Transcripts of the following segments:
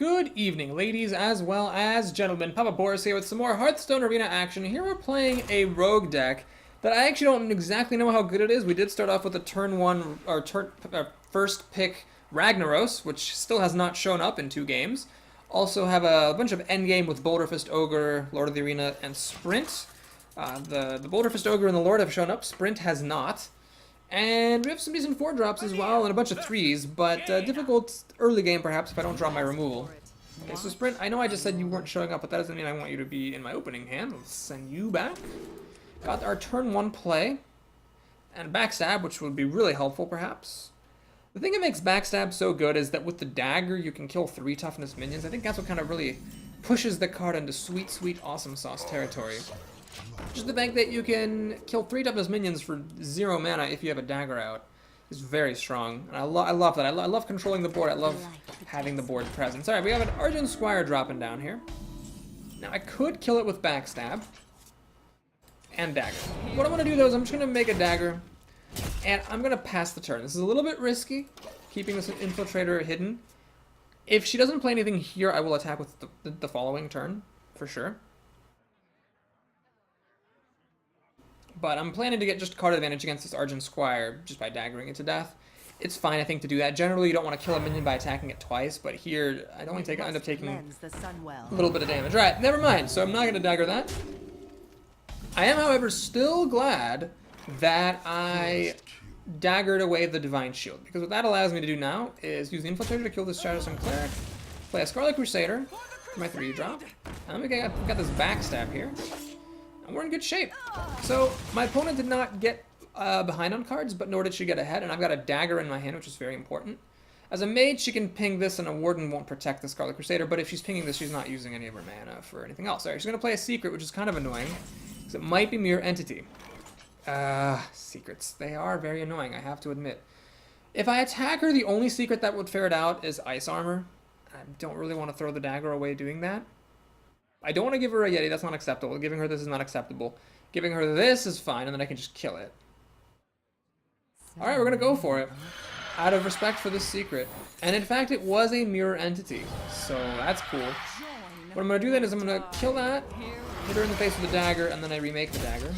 Good evening, ladies as well as gentlemen. Papa Boris here with some more Hearthstone Arena action. Here we're playing a rogue deck that I actually don't exactly know how good it is. We did start off with a turn one, or first pick Ragnaros, which still has not shown up in 2 games. Also have a bunch of endgame with Boulderfist Ogre, Lord of the Arena, and Sprint. The Boulderfist Ogre and the Lord have shown up. Sprint has not. And we have some decent 4-drops as well, and a bunch of 3s, but difficult early game perhaps if I don't draw my removal. Okay, so Sprint, I know I just said you weren't showing up, but that doesn't mean I want you to be in my opening hand. Let's send you back. Got our turn 1 play, and Backstab, which would be really helpful perhaps. The thing that makes Backstab so good is that with the dagger you can kill 3 toughness minions. I think that's what kind of really pushes the card into sweet, sweet awesome sauce territory. Just the fact that you can kill 3 toughness minions for 0 mana if you have a dagger out is very strong. And I love that. I love controlling the board. I love having the board presence. Alright, we have an Argent Squire dropping down here. Now, I could kill it with Backstab and dagger. What I'm going to do, though, is I'm just going to make a dagger, and I'm going to pass the turn. This is a little bit risky, keeping this Infiltrator hidden. If she doesn't play anything here, I will attack with the following turn, for sure. But I'm planning to get just card advantage against this Argent Squire just by daggering it to death. It's fine, I think, to do that. Generally, you don't want to kill a minion by attacking it twice, but here, I'd only end up taking a little bit of damage. Alright, never mind, so I'm not going to dagger that. I am, however, still glad that I daggered away the Divine Shield, because what that allows me to do now is use the Infiltrator to kill this Shadowstone Cleric, play a Scarlet Crusader for my 3-drop, and we got this Backstab here. And we're in good shape. So, my opponent did not get behind on cards, but nor did she get ahead, and I've got a dagger in my hand, which is very important. As a mage, she can ping this, and a Warden won't protect the Scarlet Crusader, but if she's pinging this, she's not using any of her mana for anything else. Alright, she's going to play a Secret, which is kind of annoying, because it might be Mirror Entity. Secrets. They are very annoying, I have to admit. If I attack her, the only secret that would ferret out is Ice Armor. I don't really want to throw the dagger away doing that. I don't want to give her a Yeti, that's not acceptable. Giving her this is not acceptable. Giving her this is fine, and then I can just kill it. Alright, we're going to go for it. Out of respect for this secret. And in fact, it was a mirror entity, so that's cool. What I'm going to do then is I'm going to kill that, hit her in the face with a dagger, and then I remake the dagger.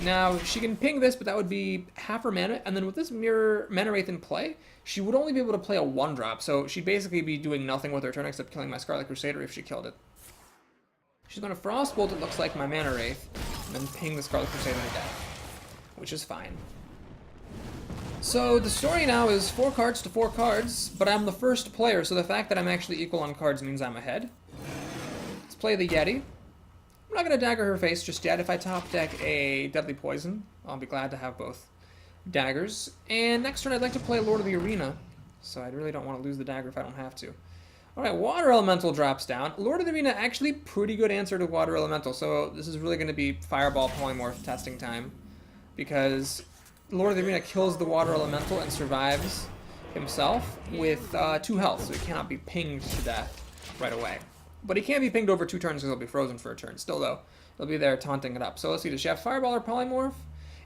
Now, she can ping this, but that would be half her mana, and then with this mirror Mana Wraith in play, she would only be able to play a 1-drop, so she'd basically be doing nothing with her turn except killing my Scarlet Crusader if she killed it. She's going to Frostbolt, it looks like, my Mana Wraith, and then ping the Scarlet Crusader to death, which is fine. So the story now is 4 cards to 4 cards, but I'm the first player, so the fact that I'm actually equal on cards means I'm ahead. Let's play the Yeti. I'm not going to dagger her face just yet. If I top deck a Deadly Poison, I'll be glad to have both daggers. And next turn I'd like to play Lord of the Arena, so I really don't want to lose the dagger if I don't have to. Alright, Water Elemental drops down. Lord of the Arena, actually pretty good answer to Water Elemental, so this is really going to be Fireball Polymorph testing time, because Lord of the Arena kills the Water Elemental and survives himself with 2 health, so he cannot be pinged to death right away. But he can be pinged over 2 turns because he'll be frozen for a turn. Still, though, he'll be there taunting it up. So let's see, does she have Fireball or Polymorph?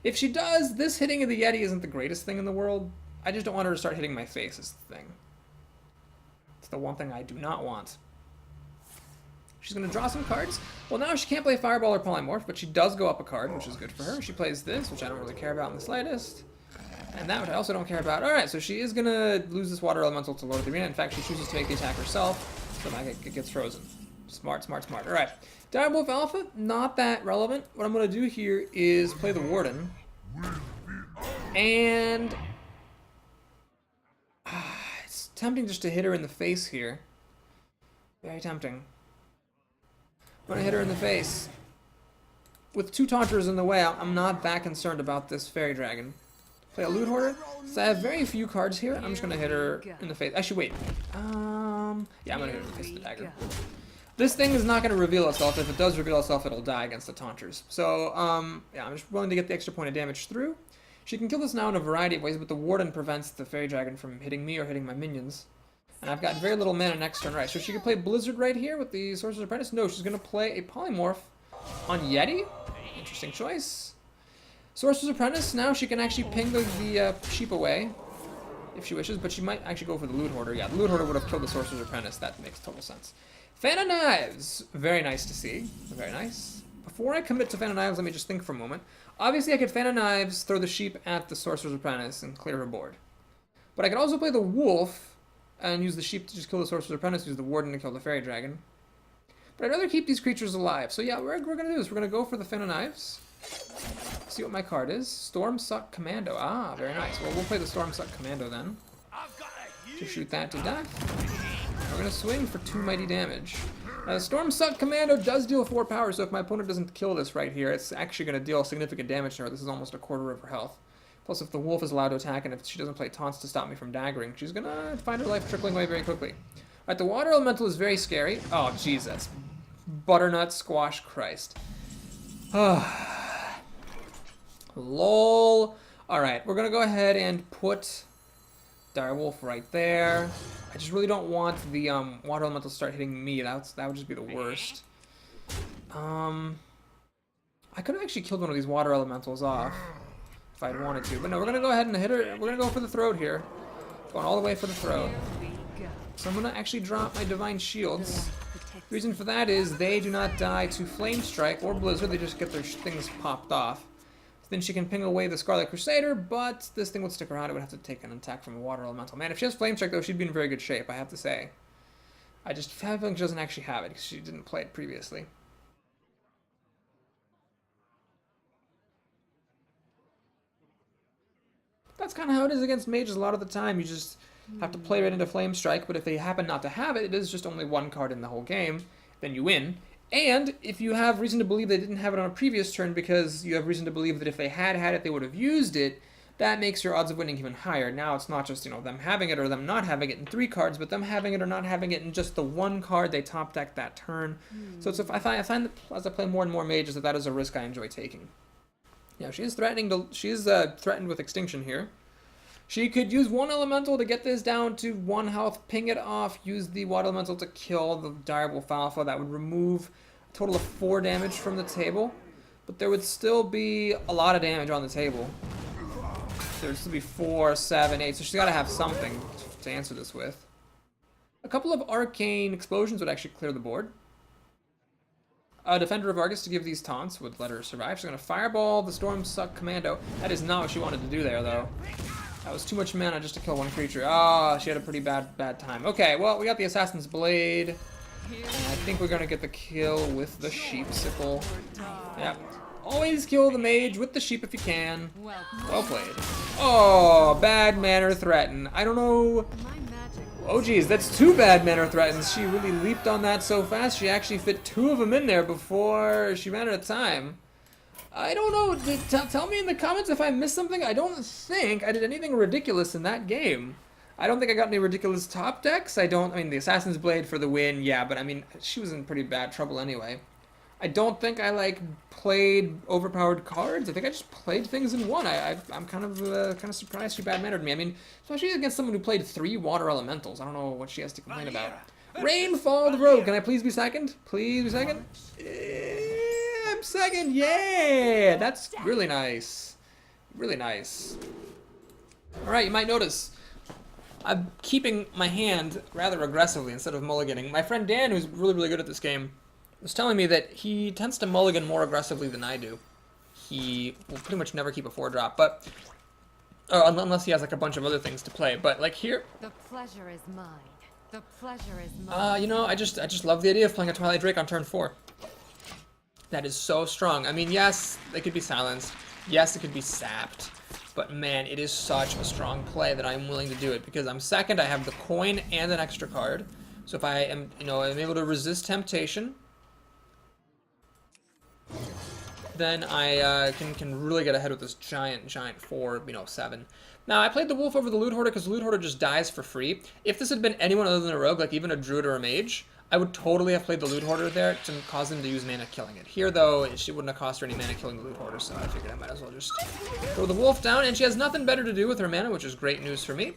If she does, this hitting of the Yeti isn't the greatest thing in the world. I just don't want her to start hitting my face is the thing. It's the one thing I do not want. She's going to draw some cards. Well, now she can't play Fireball or Polymorph, but she does go up a card, which is good for her. She plays this, which I don't really care about in the slightest. And that, which I also don't care about. Alright, so she is going to lose this Water Elemental to Lord of the Arena. In fact, she chooses to make the attack herself, so it gets frozen. Smart, smart, smart. Alright. Direwolf Alpha, not that relevant. What I'm going to do here is play the Warden. And it's tempting just to hit her in the face here. Very tempting. I'm going to hit her in the face. With 2 Taunters in the way, I'm not that concerned about this Fairy Dragon. Play a Loot Hoarder. So I have very few cards here. I'm just going to hit her in the face. Actually, wait. Yeah, I'm going to hit her in the face with the dagger. This thing is not going to reveal itself. If it does reveal itself, it'll die against the Taunters. So, yeah, I'm just willing to get the extra point of damage through. She can kill this now in a variety of ways, but the Warden prevents the Fairy Dragon from hitting me or hitting my minions. And I've got very little mana next turn, right? So she could play Blizzard right here with the Sorcerer's Apprentice. No, she's going to play a Polymorph on Yeti. Interesting choice. Sorcerer's Apprentice, now she can actually ping the sheep away. if she wishes, but she might actually go for the Loot Hoarder. Yeah, the Loot Hoarder would have killed the Sorcerer's Apprentice. That makes total sense. Fan of Knives. Very nice to see. Very nice. Before I commit to Fan of Knives, let me just think for a moment. Obviously, I could Fan of Knives, throw the sheep at the Sorcerer's Apprentice, and clear her board. But I could also play the Wolf and use the sheep to just kill the Sorcerer's Apprentice, use the Warden to kill the Fairy Dragon. But I'd rather keep these creatures alive. So yeah, we're going to do this. We're going to go for the Fan of Knives. See what my card is. Stormsuck Commando. Ah, very nice. Well, we'll play the Stormsuck Commando then. To shoot that to death. We're going to swing for 2 mighty damage. Now, the Stormsuck Commando does deal 4 power, so if my opponent doesn't kill this right here, it's actually going to deal significant damage to her. This is almost a quarter of her health. Plus, if the Wolf is allowed to attack, and if she doesn't play taunts to stop me from daggering, she's going to find her life trickling away very quickly. Alright, the Water Elemental is very scary. Oh, Jesus. Butternut Squash Christ. LOL. Alright, we're going to go ahead and put Direwolf right there. I just really don't want the Water Elemental to start hitting me. That would just be the worst. I could have actually killed one of these Water Elementals off if I'd wanted to. But no, we're going to go ahead and hit her. We're going to go for the throat here. Going all the way for the throat. So I'm going to actually drop my Divine Shields. The reason for that is they do not die to Flame Strike or Blizzard. They just get their things popped off. Then she can ping away the Scarlet Crusader, but this thing would stick around. It would have to take an attack from a Water Elemental. Man, if she has Flame Strike, though, she'd be in very good shape, I have to say. I just have a feeling she doesn't actually have it, because she didn't play it previously. That's kind of how it is against mages a lot of the time. You just have to play right into Flame Strike, but if they happen not to have it, it is just only 1 card in the whole game, then you win. And if you have reason to believe they didn't have it on a previous turn because you have reason to believe that if they had had it, they would have used it, that makes your odds of winning even higher. Now it's not just, them having it or them not having it in 3 cards, but them having it or not having it in just the 1 card they top decked that turn. So it's, I find that as I play more and more mages that is a risk I enjoy taking. Yeah, she is threatened with extinction here. She could use 1 Elemental to get this down to 1 health, ping it off, use the Water Elemental to kill the Direwolf Alpha. That would remove a total of 4 damage from the table, but there would still be a lot of damage on the table. There would still be 4, 7, 8, so she's got to have something to answer this with. A couple of Arcane Explosions would actually clear the board. A Defender of Argus to give these taunts would let her survive. She's going to Fireball the Stormsuck Commando. That is not what she wanted to do there, though. That was too much mana just to kill 1 creature. Ah, she had a pretty bad time. Okay, well, we got the Assassin's Blade. And I think we're going to get the kill with the Sheep Sickle. Yep. Always kill the mage with the sheep if you can. Well played. Oh, bad manner threaten. I don't know. Oh, geez, that's 2 bad manner threatens. She really leaped on that so fast, she actually fit 2 of them in there before she ran out of time. I don't know. Tell me in the comments if I missed something. I don't think I did anything ridiculous in that game. I don't think I got any ridiculous top decks. I mean, the Assassin's Blade for the win, yeah, but I mean, she was in pretty bad trouble anyway. I don't think I, played overpowered cards. I think I just played things in 1. I'm kind of surprised she bad-mannered me. I mean, especially against someone who played 3 Water Elementals. I don't know what she has to complain about. Rainfall the Rogue. Can I please be second? Please be second? I'm second. Yeah! That's really nice. Really nice. Alright, you might notice I'm keeping my hand rather aggressively instead of mulliganing. My friend Dan, who's really good at this game, was telling me that he tends to mulligan more aggressively than I do. He will pretty much never keep a 4-drop, but unless he has a bunch of other things to play. But here, the pleasure is mine. The pleasure is mine. I just love the idea of playing a Twilight Drake on turn 4. That is so strong. I mean, yes, they could be silenced. Yes, it could be sapped. But man, it is such a strong play that I'm willing to do it because I'm second. I have the coin and an extra card. So if I am, I'm able to resist temptation, then I can really get ahead with this giant 4, 7. Now, I played the Wolf over the Loot Hoarder because the Loot Hoarder just dies for free. If this had been anyone other than a rogue, like even a druid or a mage, I would totally have played the Loot Hoarder there to cause them to use mana killing it. Here, though, she wouldn't have cost her any mana killing the Loot Hoarder, so I figured I might as well just throw the Wolf down, and she has nothing better to do with her mana, which is great news for me.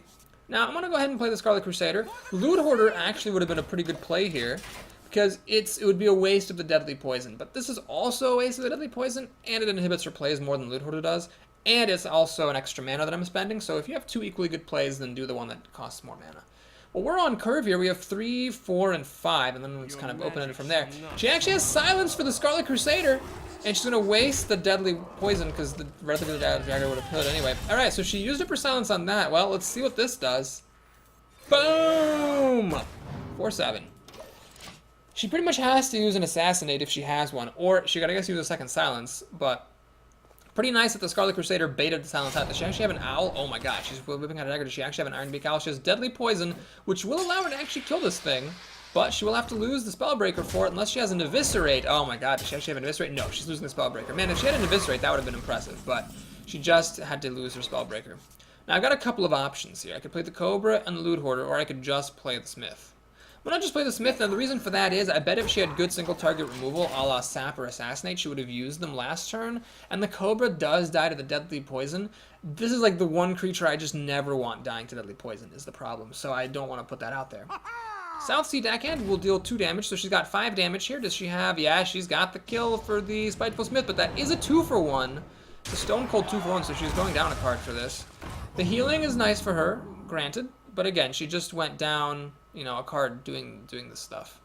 Now, I'm going to go ahead and play the Scarlet Crusader. Loot Hoarder actually would have been a pretty good play here, because it would be a waste of the Deadly Poison. But this is also a waste of the Deadly Poison, and it inhibits her plays more than Loot Hoarder does. and it's also an extra mana that I'm spending, so if you have 2 equally good plays, then do the one that costs more mana. Well, we're on curve here. We have 3, 4, and 5, and then it's kind of open-ended from there. She actually has silence for the Scarlet Crusader, and she's going to waste the deadly poison because the relatively dagger would have killed it anyway. Alright, so she used up her silence on that. Well, let's see what this does. Boom! 4-7. She pretty much has to use an Assassinate if she has one, or she gotta, I guess, use a second silence, but pretty nice that the Scarlet Crusader baited the silence out. Does she actually have an owl? Oh my god, she's whipping out a dagger. Does she actually have an Iron Beak Owl? She has deadly poison, which will allow her to actually kill this thing, but she will have to lose the Spellbreaker for it unless she has an Eviscerate. Oh my god, does she actually have an Eviscerate? No, she's losing the Spellbreaker. Man, if she had an Eviscerate, that would have been impressive, but she just had to lose her Spellbreaker. Now, I've got a couple of options here. I could play the Cobra and the Loot Hoarder, or I could just play the Smith. Why not just play the Smith? Now, the reason for that is, I bet if she had good single target removal, a la Sap or Assassinate, she would have used them last turn. And the Cobra does die to the deadly poison. This is like the one creature I just never want dying to deadly poison is the problem. So I don't want to put that out there. South Sea Deckhand will deal 2 damage, so she's got 5 damage here. Does she have? Yeah, she's got the kill for the Spiteful Smith, but that is a 2-for-1. It's a Stone Cold 2-for-1, so she's going down a card for this. The healing is nice for her, granted, but again, she just went down, you know, a card doing this stuff.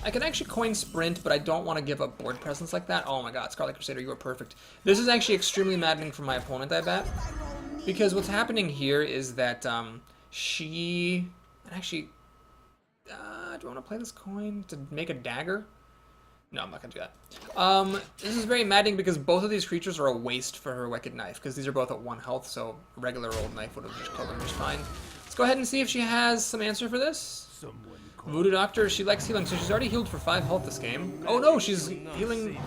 I can actually coin Sprint, but I don't want to give up board presence like that. Oh my god, Scarlet Crusader, you are perfect. This is actually extremely maddening for my opponent, I bet. Because what's happening here is that she... Actually, do I want to play this coin to make a dagger? No, I'm not going to do that. This is very maddening because both of these creatures are a waste for her Wicked Knife, because these are both at 1 health, so a regular old knife would have just killed them just fine. Let's go ahead and see if she has some answer for this. Voodoo Doctor, she likes healing, so she's already healed for 5 health this game. Oh no, she's healing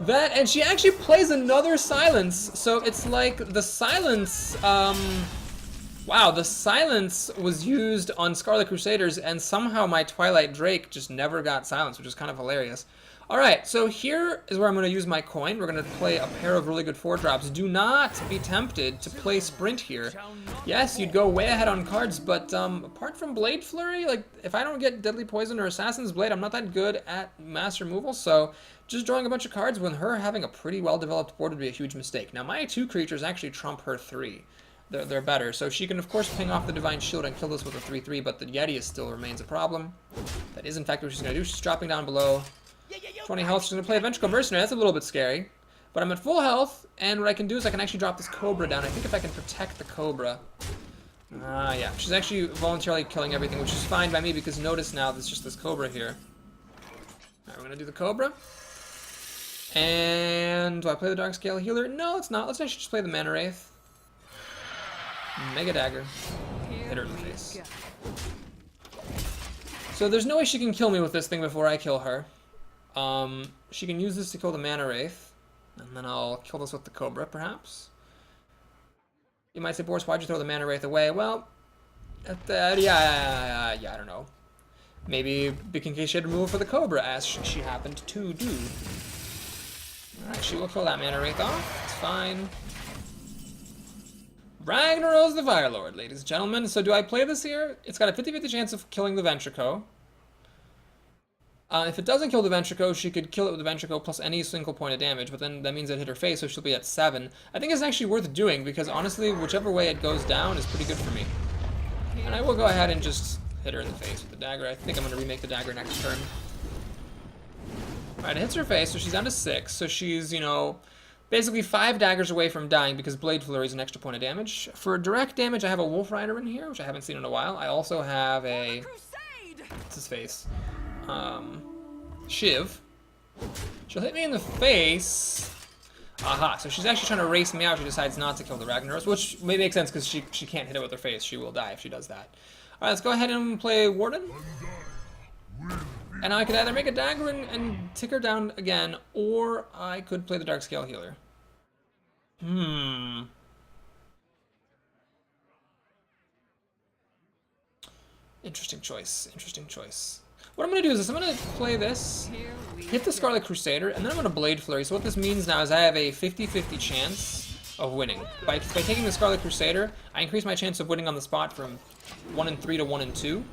that, and she actually plays another Silence, so it's like the Silence, wow, the Silence was used on Scarlet Crusaders, and somehow my Twilight Drake just never got silenced, which is kind of hilarious. Alright, so here is where I'm going to use my coin. We're going to play a pair of really good 4-drops. Do not be tempted to play Sprint here. Yes, you'd go way ahead on cards, but apart from Blade Flurry, like, if I don't get Deadly Poison or Assassin's Blade, I'm not that good at mass removal, so just drawing a bunch of cards with her having a pretty well-developed board would be a huge mistake. Now, my 2 creatures actually trump her 3. They're better. So she can, of course, ping off the Divine Shield and kill this with a 3-3, but the Yeti still remains a problem. That is, in fact, what she's going to do. She's dropping down below 20 health. She's going to play Vengeful Mercenary. That's a little bit scary. But I'm at full health, and what I can do is I can actually drop this Cobra down. I think if I can protect the Cobra... yeah. She's actually voluntarily killing everything, which is fine by me, because notice now there's just this Cobra here. Alright, we're going to do the Cobra. And do I play the Darkscale Healer? No, it's not. Let's actually just play the Mana Wraith. Mega Dagger. Hit her in the face. So there's no way she can kill me with this thing before I kill her. She can use this to kill the Mana Wraith. And then I'll kill this with the Cobra, perhaps. You might say, Boris, why'd you throw the Mana Wraith away? Well, yeah, I don't know. Maybe in case she had removal for the Cobra, as she happened to do. Alright, she will kill that Mana Wraith off. It's fine. Ragnaros the Firelord, ladies and gentlemen. So do I play this here? It's got a 50-50 chance of killing the Ventrico. If it doesn't kill the Ventrico, she could kill it with the Ventrico plus any single point of damage, but then that means it hit her face, so she'll be at 7. I think it's actually worth doing, because honestly, whichever way it goes down is pretty good for me. And I will go ahead and just hit her in the face with the dagger. I think I'm going to remake the dagger next turn. Alright, it hits her face, so she's down to 6. So she's, you know, basically 5 daggers away from dying because Blade Flurry is an extra point of damage. For direct damage, I have a Wolf Rider in here, which I haven't seen in a while. I also have a... What's his face? Shiv. She'll hit me in the face. Aha, so she's actually trying to race me out. She decides not to kill the Ragnaros, which may make sense because she can't hit it with her face. She will die if she does that. Alright, let's go ahead and play Warden. And I could either make a dagger and tick her down again, or I could play the Darkscale Healer. Interesting choice, interesting choice. What I'm going to do is this. I'm going to play this, hit the Scarlet Crusader, and then I'm going to Blade Flurry. So what this means now is I have a 50-50 chance of winning. By taking the Scarlet Crusader, I increase my chance of winning on the spot from 1 and 3 to 1 and 2.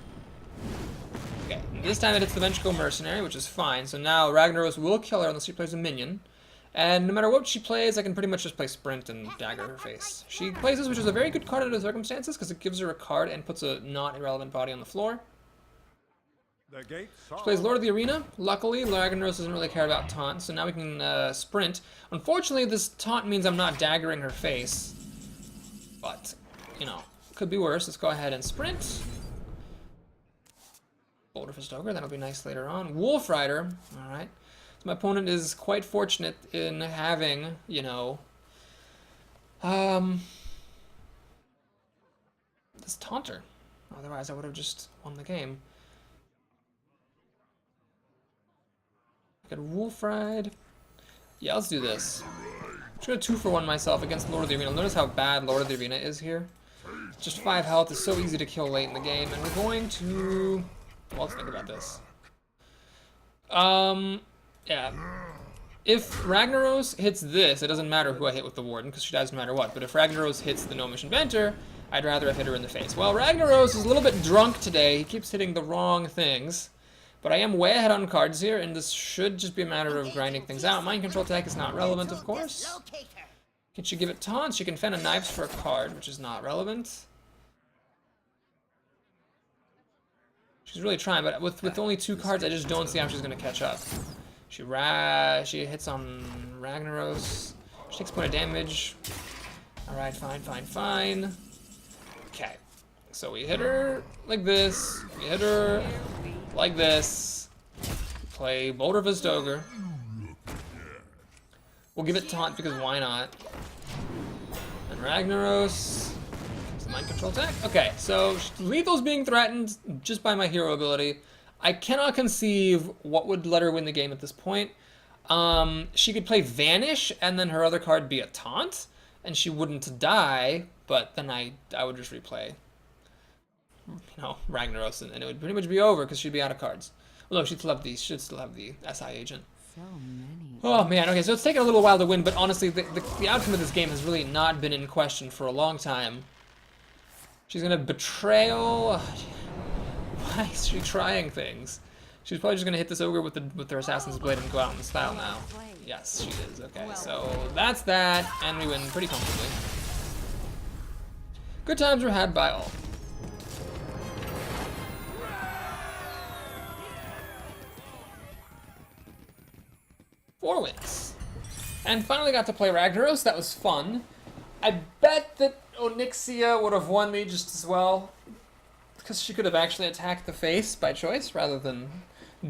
Okay, this time it hits the Vengeful Mercenary, which is fine. So now Ragnaros will kill her unless she plays a minion. And no matter what she plays, I can pretty much just play Sprint and dagger her face. She plays this, which is a very good card under the circumstances, because it gives her a card and puts a not irrelevant body on the floor. She plays Lord of the Arena. Luckily, Ragnaros doesn't really care about taunt, so now we can sprint. Unfortunately, this taunt means I'm not daggering her face. But, you know, could be worse. Let's go ahead and sprint. Boulder Fist Ogre, that'll be nice later on. Wolf Rider, alright. So my opponent is quite fortunate in having, you know, this taunter. Otherwise, I would have just won the game. I could Wolf Ride. Yeah, let's do this. I'm just gonna 2-for-1 myself against Lord of the Arena. Notice how bad Lord of the Arena is here. Just 5 health is so easy to kill late in the game, and we're going to... Well, let's think about this. Yeah. If Ragnaros hits this, it doesn't matter who I hit with the Warden, because she dies no matter what. But if Ragnaros hits the Gnomish Inventor, I'd rather have hit her in the face. Well, Ragnaros is a little bit drunk today. He keeps hitting the wrong things. But I am way ahead on cards here, and this should just be a matter of grinding things out. Mind Control Tech is not relevant, of course. Can she give it taunts? She can fend a knives for a card, which is not relevant. She's really trying, but with only 2 cards, I just don't see how she's going to catch up. She hits on Ragnaros. She takes a point of damage. Alright, fine. Okay. So we hit her like this. We hit her like this. Play Boulder Fist Ogre. We'll give it taunt because why not? And Ragnaros. Mind Control Tech. Okay, so lethal's being threatened just by my hero ability. I cannot conceive what would let her win the game at this point. She could play Vanish and then her other card be a taunt, and she wouldn't die, but then I would just replay, you know, Ragnaros, and it would pretty much be over because she'd be out of cards. Although she'd still have the SI agent. So many. Oh man, okay, so it's taken a little while to win, but honestly, the outcome of this game has really not been in question for a long time. She's gonna betrayal. Why is she trying things? She's probably just gonna hit this ogre with her assassin's blade and go out in style now. Yes, she is. Okay, so that's that, and we win pretty comfortably. Good times were had by all. Four wins, and finally got to play Ragnaros. That was fun. I bet that Onyxia would have won me just as well, because she could have actually attacked the face by choice rather than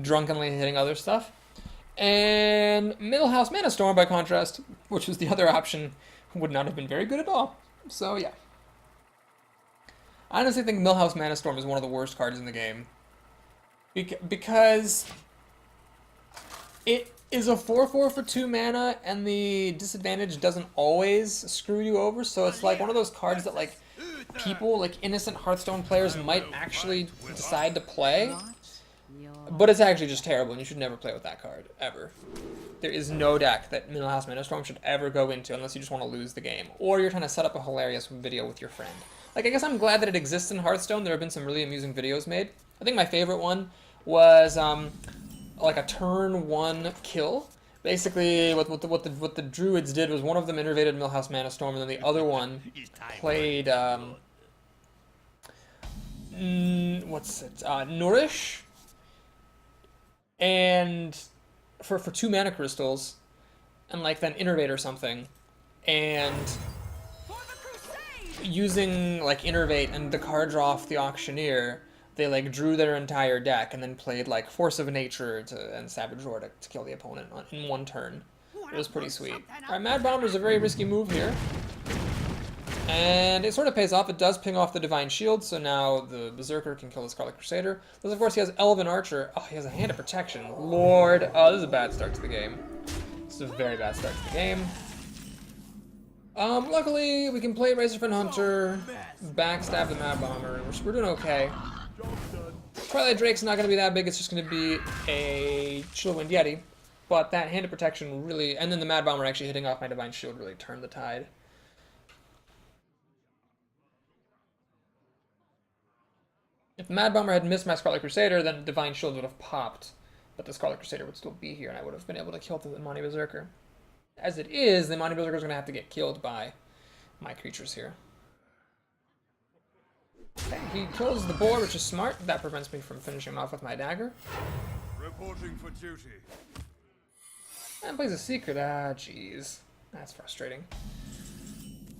drunkenly hitting other stuff. And Middle House Mana Storm, by contrast, which was the other option, would not have been very good at all. So yeah. I honestly think Middle House Mana Storm is one of the worst cards in the game. Because it is a 4/4 for 2 mana, and the disadvantage doesn't always screw you over, so it's like one of those cards that like people, like innocent Hearthstone players, might actually decide to play, but it's actually just terrible, and you should never play with that card, ever. There is no deck that Middle House Mana Storm should ever go into unless you just want to lose the game, or you're trying to set up a hilarious video with your friend. Like, I guess I'm glad that it exists in Hearthstone. There have been some really amusing videos made. I think my favorite one was like a turn 1 kill. Basically, what the druids did was one of them innervated Millhouse Mana Storm, and then the other one played Nourish, and for 2 mana crystals, and like then innervate or something, and using like innervate and the card draw off the auctioneer, they like drew their entire deck and then played like Force of Nature and Savage Roar to kill the opponent in 1 turn. It was pretty sweet. Alright, Mad Bomber's a very risky move here. And it sort of pays off. It does ping off the Divine Shield, so now the Berserker can kill the Scarlet Crusader. Because of course he has Elven Archer. Oh, he has a Hand of Protection. Lord. Oh, this is a bad start to the game. This is a very bad start to the game. Luckily, we can play Razorfin Hunter, backstab the Mad Bomber, we're doing okay. Twilight Drake's not going to be that big, it's just going to be a Chillwind Yeti. But that Hand of Protection really, and then the Mad Bomber actually hitting off my Divine Shield really turned the tide. If the Mad Bomber had missed my Scarlet Crusader, then Divine Shield would have popped. But the Scarlet Crusader would still be here, and I would have been able to kill the Monty Berserker. As it is, the Mighty Berserker is going to have to get killed by my creatures here. Okay, he kills the boar, which is smart. That prevents me from finishing him off with my dagger. Reporting for duty. And plays a secret. Ah, jeez. That's frustrating.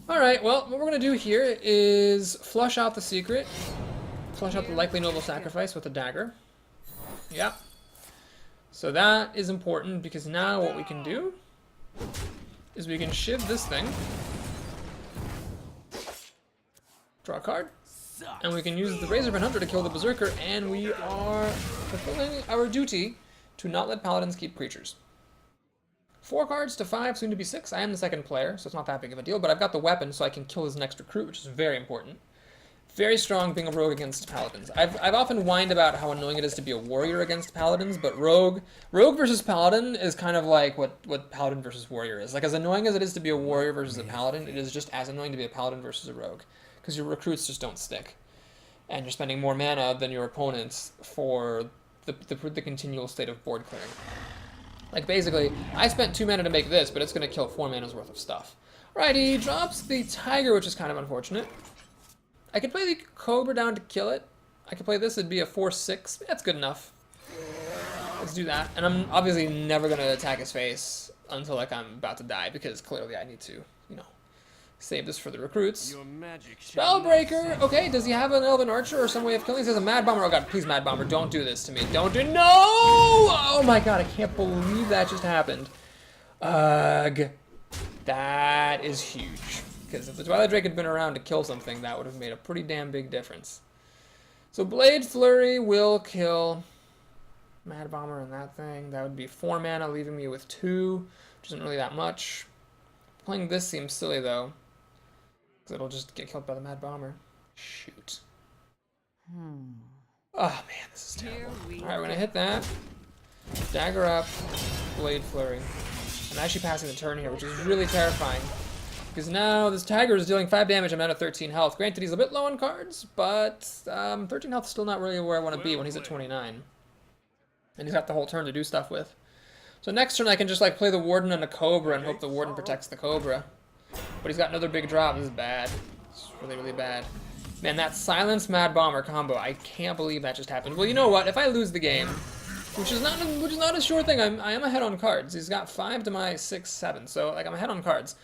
Alright, well, what we're going to do here is flush out the secret. Flush out the likely noble sacrifice with a dagger. Yep. So that is important because now what we can do is we can shiv this thing. Draw a card. And we can use the Razorban Hunter to kill the Berserker, and we are fulfilling our duty to not let Paladins keep creatures. 4 cards to 5, soon to be 6. I am the second player, so it's not that big of a deal, but I've got the weapon, so I can kill his next recruit, which is very important. Very strong being a rogue against Paladins. I've often whined about how annoying it is to be a warrior against Paladins, but rogue versus Paladin is kind of like what Paladin versus warrior is. Like, as annoying as it is to be a warrior versus a Paladin, it is just as annoying to be a Paladin versus a rogue. Because your recruits just don't stick. And you're spending more mana than your opponents for the continual state of board clearing. Like, basically, I spent 2 mana to make this, but it's going to kill 4 mana's worth of stuff. Right, he drops the Tiger, which is kind of unfortunate. I could play the Cobra down to kill it. I could play this, it'd be a 4/6. That's good enough. Let's do that. And I'm obviously never going to attack his face until, like, I'm about to die, because clearly I need to, you know, save this for the recruits. Spellbreaker! Okay, does he have an Elven Archer or some way of killing? He has a Mad Bomber. Oh god, please, Mad Bomber, don't do this to me. Don't do— No! Oh my god, I can't believe that just happened. Ugh. That is huge. Because if the Twilight Drake had been around to kill something, that would have made a pretty damn big difference. So Blade Flurry will kill Mad Bomber and that thing. That would be 4 mana, leaving me with 2, which isn't really that much. Playing this seems silly, though. Because it'll just get killed by the Mad Bomber. Shoot. Oh, man, this is terrible. Alright, we're going to hit that. Dagger up. Blade Flurry. I'm actually passing the turn here, which is really terrifying. Because now this Tiger is dealing 5 damage. I'm down to 13 health. Granted, he's a bit low on cards, but 13 health is still not really where I want to be when he's at 29. And he's got the whole turn to do stuff with. So next turn I can just like play the Warden and a Cobra and hope the Warden protects the Cobra. But he's got another big drop. This is bad. It's really, really bad. Man, that Silence Mad Bomber combo, I can't believe that just happened. Well, you know what? If I lose the game, which is not a sure thing, I am ahead on cards. He's got 5 to my 6, 7. So like I'm ahead on cards.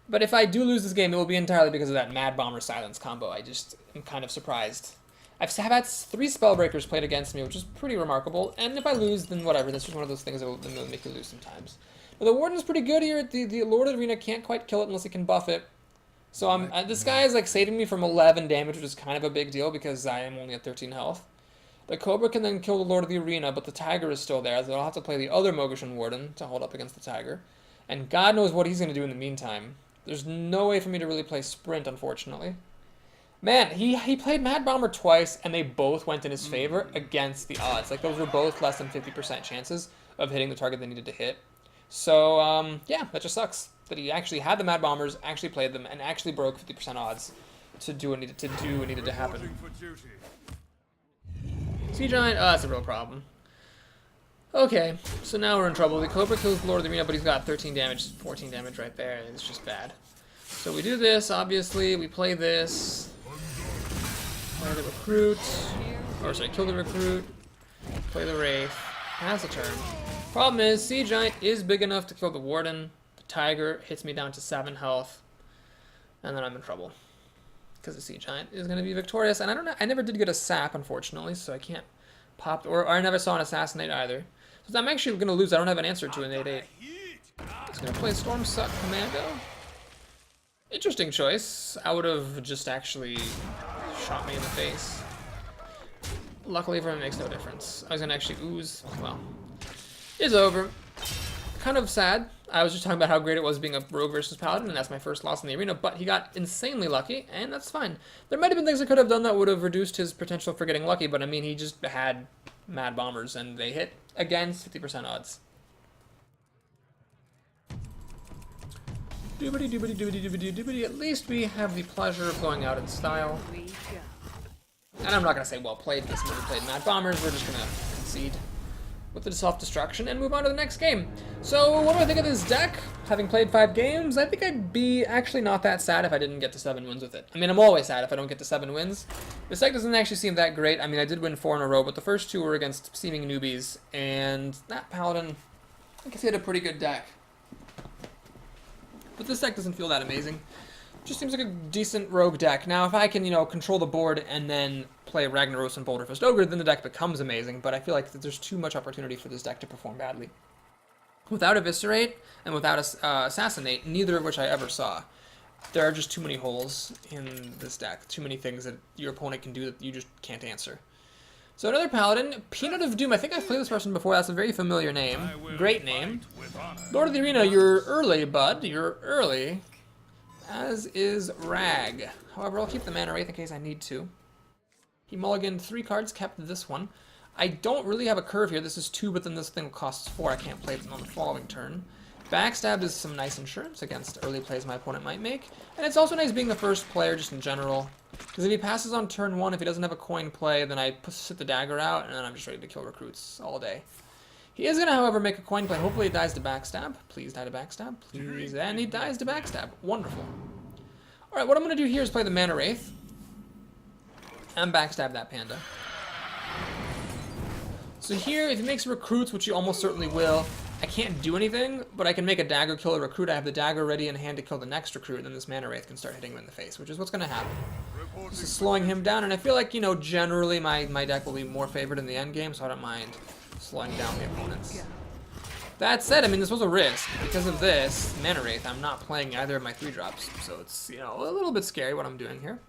But if I do lose this game, it will be entirely because of that Mad Bomber Silence combo. I just am kind of surprised. I've had 3 Spellbreakers played against me, which is pretty remarkable. And if I lose, then whatever. This is one of those things that will make you lose sometimes. But the Warden's pretty good here. The Lord of the Arena can't quite kill it unless he can buff it. So this guy is like saving me from 11 damage, which is kind of a big deal because I am only at 13 health. The Cobra can then kill the Lord of the Arena, but the Tiger is still there. So I'll have to play the other Mogishan Warden to hold up against the Tiger. And God knows what he's going to do in the meantime. There's no way for me to really play Sprint, unfortunately. Man, he played Mad Bomber twice, and they both went in his favor against the odds. Like, those were both less than 50% chances of hitting the target they needed to hit. So, yeah, that just sucks. That he actually had the Mad Bombers, actually played them, and actually broke 50% odds to do what needed to happen. Sea Giant, oh, that's a real problem. Okay, so now we're in trouble. The Cobra kills the Lord of the Arena, but he's got 13 damage, 14 damage right there. It's just bad. So we do this, obviously. We play this. Play the recruit. Or sorry, kill the recruit. Play the Wraith. Pass the turn. Problem is, Sea Giant is big enough to kill the Warden. The Tiger hits me down to 7 health. And then I'm in trouble. Because the Sea Giant is going to be victorious. And I don't know, I never did get a sap, unfortunately, so I can't pop, or I never saw an assassinate either. So I'm actually going to lose. I don't have an answer to an 8/8. He's going to play Storm Suck Commando. Interesting choice. I would have just actually shot me in the face. Luckily for him, it makes no difference. I was going to actually ooze. Well, it's over. Kind of sad. I was just talking about how great it was being a rogue versus paladin, and that's my first loss in the arena, but he got insanely lucky, and that's fine. There might have been things I could have done that would have reduced his potential for getting lucky, but I mean, he just had Mad Bombers, and they hit against 50% odds. Doobity doobity doobity doobity doobity. At least we have the pleasure of going out in style. And I'm not going to say well played because we played Mad Bombers, we're just going to concede. with the self-destruction and move on to the next game. So what do I think of this deck? Having played 5 games, I think I'd be actually not that sad if I didn't get to 7 wins with it. I mean, I'm always sad if I don't get to 7 wins. This deck doesn't actually seem that great. I mean, I did win 4 in a row, but the first 2 were against seeming newbies, and that Paladin, I guess he had a pretty good deck. But this deck doesn't feel that amazing. Just seems like a decent rogue deck. Now, if I can, you know, control the board and then play Ragnaros and Boulderfist Ogre, then the deck becomes amazing, but I feel like there's too much opportunity for this deck to perform badly. Without Eviscerate and without Assassinate, neither of which I ever saw, there are just too many holes in this deck. Too many things that your opponent can do that you just can't answer. So another Paladin, Peanut of Doom. I think I've played this person before. That's a very familiar name. Great name. Lord of the Arena, you're early, bud. You're early. As is Rag. However, I'll keep the Mana Wraith in case I need to. He mulliganed 3 cards, kept this one. I don't really have a curve here. This is 2, but then this thing costs 4. I can't play it on the following turn. Backstab is some nice insurance against early plays my opponent might make. And it's also nice being the first player just in general. Because if he passes on turn 1, if he doesn't have a coin play, then I sit the dagger out, and then I'm just ready to kill recruits all day. He is going to, however, make a coin play. Hopefully he dies to backstab. Please die to backstab. Please. And he dies to backstab. Wonderful. Alright, what I'm going to do here is play the Mana Wraith. And backstab that panda. So here, if he makes recruits, which he almost certainly will, I can't do anything, but I can make a dagger kill a recruit. I have the dagger ready in hand to kill the next recruit, and then this Mana Wraith can start hitting him in the face, which is what's going to happen. This is slowing him down, and I feel like, you know, generally my deck will be more favored in the end game, so I don't mind slowing down the opponents. That said, I mean, this was a risk. Because of this Mana Wraith, I'm not playing either of my 3-drops, so it's, you know, a little bit scary what I'm doing here.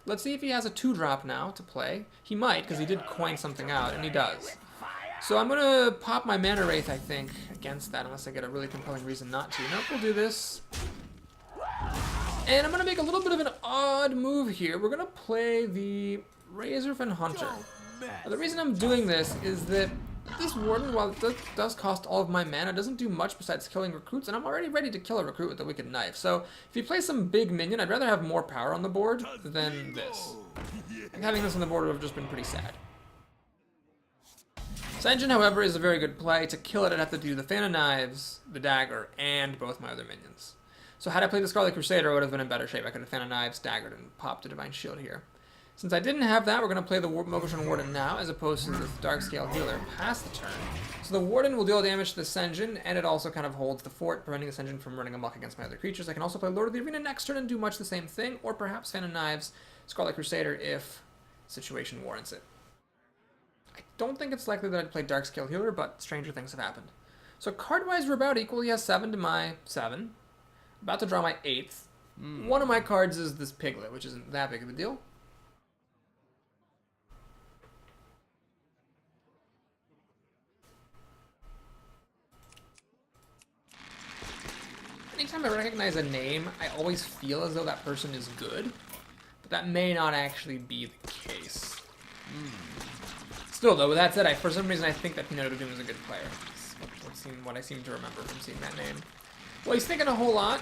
Let's see if he has a 2-drop now to play. He might, because he did coin something out, and he does. So I'm going to pop my Mana Wraith, I think, against that, unless I get a really compelling reason not to. Nope, we'll do this. And I'm going to make a little bit of an odd move here. We're going to play the Razorfin Hunter. Now, the reason I'm doing this is that this Warden, while it does cost all of my mana, doesn't do much besides killing recruits, and I'm already ready to kill a recruit with the Wicked Knife. So if you play some big minion, I'd rather have more power on the board than this. Like, having this on the board would have just been pretty sad. Ascension, however, is a very good play. To kill it, I'd have to do the Fan of Knives, the Dagger, and both my other minions. So had I played the Scarlet Crusader, I would have been in better shape. I could have Fan of Knives, Daggered, and popped a Divine Shield here. Since I didn't have that, we're going to play the Mogushan Warden now, as opposed to the Darkscale Healer past the turn. So the Warden will deal damage to the Ascension, and it also kind of holds the fort, preventing the Ascension from running amok against my other creatures. I can also play Lord of the Arena next turn and do much the same thing, or perhaps Fan of Knives, Scarlet Crusader if situation warrants it. I don't think it's likely that I'd play Darkscale Healer, but stranger things have happened. So card-wise, we're about equal. He has 7 to my 7. About to draw my 8th. One of my cards is this Piglet, which isn't that big of a deal. Anytime I recognize a name, I always feel as though that person is good, but that may not actually be the case. Still, though, with that said, for some reason I think that Peanut of Doom is a good player. That's what I seem to remember from seeing that name. Well, he's thinking a whole lot.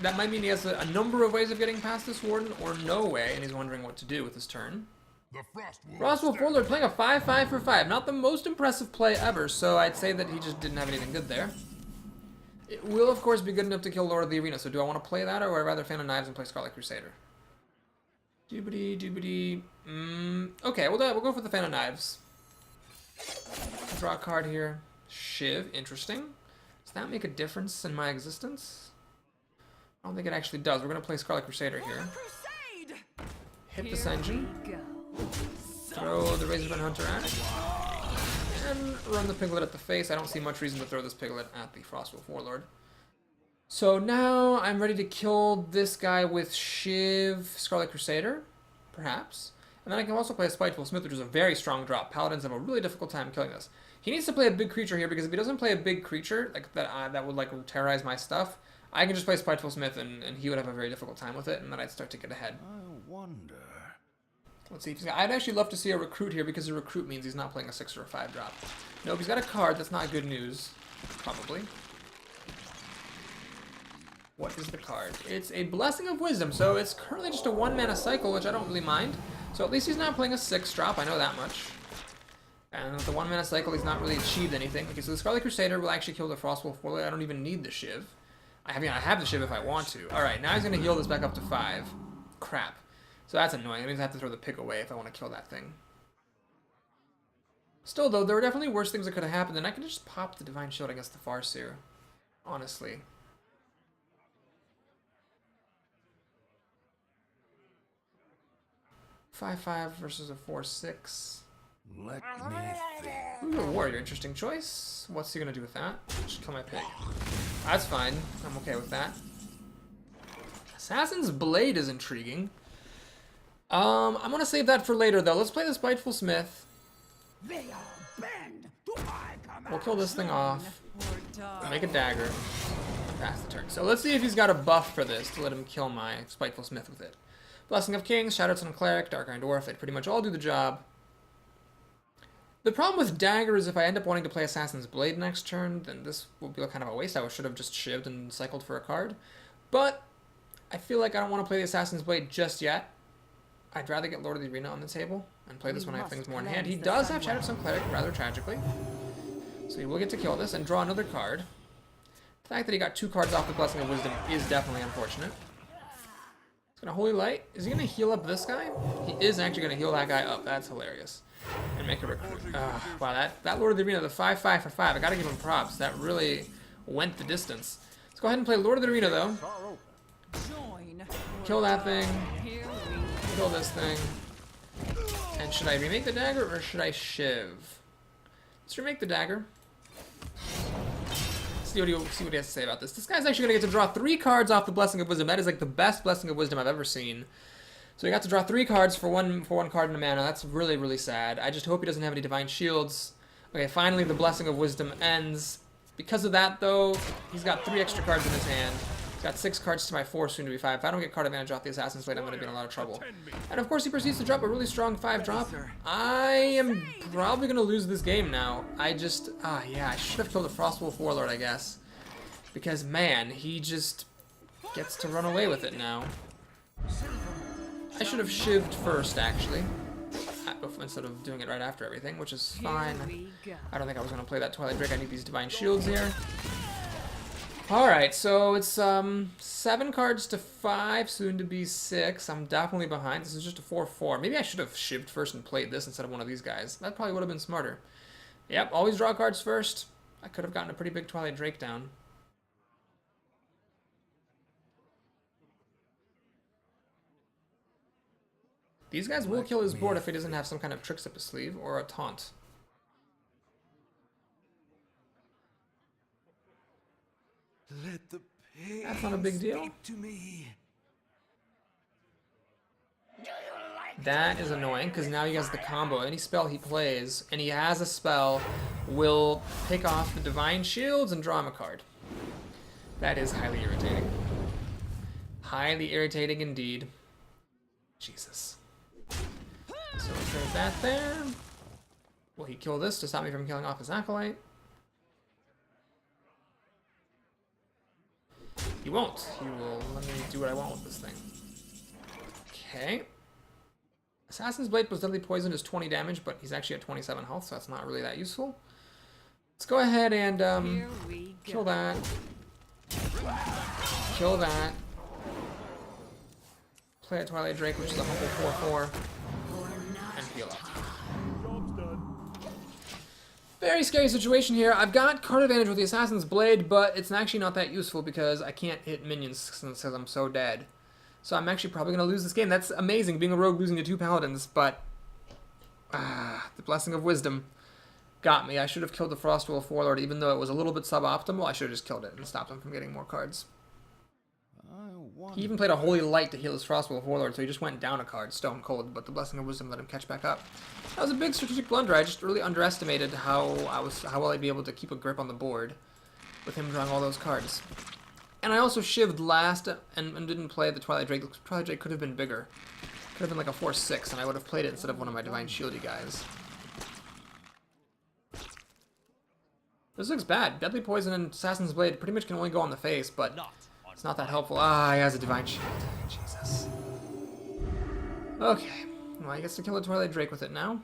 That might mean he has a number of ways of getting past this Warden, or no way, and he's wondering what to do with his turn. Frostwolf Warlord playing a 5/5 for 5. Not the most impressive play ever, so I'd say that he just didn't have anything good there. It will, of course, be good enough to kill Lord of the Arena, so do I want to play that, or would I rather Fan of Knives and play Scarlet Crusader? Doobity, doobity. Okay, we'll go for the Fan of Knives. Draw a card here. Shiv, interesting. Does that make a difference in my existence? I don't think it actually does. We're going to play Scarlet Crusader here. Hit the Ascension. Throw the Razorfin Hunter at it. And run the Piglet at the face. I don't see much reason to throw this Piglet at the Frostwolf Warlord. So now I'm ready to kill this guy with Shiv, Scarlet Crusader, perhaps. And then I can also play a Spiteful Smith, which is a very strong drop. Paladins have a really difficult time killing this. He needs to play a big creature here, because if he doesn't play a big creature like that would like terrorize my stuff, I can just play Spiteful Smith and he would have a very difficult time with it, and then I'd start to get ahead. I wonder. Let's see. I'd actually love to see a recruit here, because a recruit means he's not playing a 6 or a 5 drop. No, if he's got a card, that's not good news. Probably. What is the card? It's a Blessing of Wisdom, so it's currently just a 1-mana cycle, which I don't really mind. So at least he's not playing a 6 drop, I know that much. And with the 1 mana cycle, he's not really achieved anything. Okay, so the Scarlet Crusader will actually kill the Frostwolf Warlord. I don't even need the Shiv. I have the Shiv if I want to. Alright, now he's going to heal this back up to 5. Crap. So that's annoying. That means I have to throw the pick away if I want to kill that thing. Still, though, there were definitely worse things that could have happened, and I could just pop the Divine Shield against the Farseer. Honestly. "5/5 versus a 4/6. Let me think. Ooh, a warrior, interesting choice. What's he gonna do with that? Just kill my pig. That's fine. I'm okay with that. Assassin's Blade is intriguing. I'm gonna save that for later, though. Let's play the Spiteful Smith. We'll kill this thing off. Make a dagger. Pass the turn. So let's see if he's got a buff for this to let him kill my Spiteful Smith with it. Blessing of Kings, Shattered Sun Cleric, Dark Iron Dwarf, they pretty much all do the job. The problem with Dagger is if I end up wanting to play Assassin's Blade next turn, then this will be kind of a waste. I should have just shivved and cycled for a card. But I feel like I don't want to play the Assassin's Blade just yet. I'd rather get Lord of the Arena on the table and play this when I have things more in hand. He does have Shattered Sun Cleric, rather tragically. So he will get to kill this and draw another card. The fact that he got 2 cards off the Blessing of Wisdom is definitely unfortunate. He's gonna Holy Light. Is he gonna heal up this guy? He is actually gonna heal that guy up. That's hilarious. And make a recruit. Wow, that Lord of the Arena, the 5/5 for 5. I gotta give him props. That really went the distance. Let's go ahead and play Lord of the Arena, though. Kill that thing. Kill this thing. And should I remake the dagger or should I shiv? Let's remake the dagger. See what he has to say about this. This guy's actually going to get to draw 3 cards off the Blessing of Wisdom. That is like the best Blessing of Wisdom I've ever seen. So he got to draw 3 cards for one card in a mana. That's really, really sad. I just hope he doesn't have any Divine Shields. Okay, finally the Blessing of Wisdom ends. Because of that, though, he's got 3 extra cards in his hand. He's got 6 cards to my 4, soon to be 5. If I don't get card advantage off the Assassin's Blade, I'm going to be in a lot of trouble. And of course, he proceeds to drop a really strong 5-drop. I am probably going to lose this game now. I should have killed the Frostwolf Warlord, I guess. Because, man, he just gets to run away with it now. I should have shivved first, actually, instead of doing it right after everything, which is fine. I don't think I was going to play that Twilight Drake. I need these Divine Shields here. Alright, so it's 7 cards to 5, soon to be 6. I'm definitely behind. This is just a 4/4. Maybe I should have shivved first and played this instead of one of these guys. That probably would have been smarter. Yep, always draw cards first. I could have gotten a pretty big Twilight Drake down. These guys will kill his board if he doesn't have some kind of tricks up his sleeve or a taunt. Let the pig That's not a big deal. speak to me. That is annoying, because now he has the combo. Any spell he plays, and he has a spell, will pick off the Divine Shields and draw him a card. That is highly irritating. Highly irritating indeed. Jesus. So we'll throw that there. Will he kill this to stop me from killing off his Acolyte? He won't. He will let me do what I want with this thing. Okay. Assassin's Blade plus Deadly Poison is 20 damage, but he's actually at 27 health, so that's not really that useful. Let's go ahead and kill that. Kill that. Play a Twilight Drake, which is a humble 4/4. And heal up. Very scary situation here. I've got card advantage with the Assassin's Blade, but it's actually not that useful because I can't hit minions since I'm so dead. So I'm actually probably going to lose this game. That's amazing, being a rogue losing to 2 Paladins, but the Blessing of Wisdom got me. I should have killed the Frostwolf Warlord, even though it was a little bit suboptimal. I should have just killed it and stopped him from getting more cards. He even played a Holy Light to heal his Frostwolf Warlord, so he just went down a card, stone cold, but the Blessing of Wisdom let him catch back up. That was a big strategic blunder. I just really underestimated how well I'd be able to keep a grip on the board with him drawing all those cards. And I also shivved last and didn't play the Twilight Drake. The Twilight Drake could have been bigger. Could have been like a 4/6, and I would have played it instead of one of my Divine Shieldy guys. This looks bad. Deadly Poison and Assassin's Blade pretty much can only go on the face, but it's not that helpful. He has a Divine Shield. Jesus. Okay. Well, he gets to kill a Twilight Drake with it now.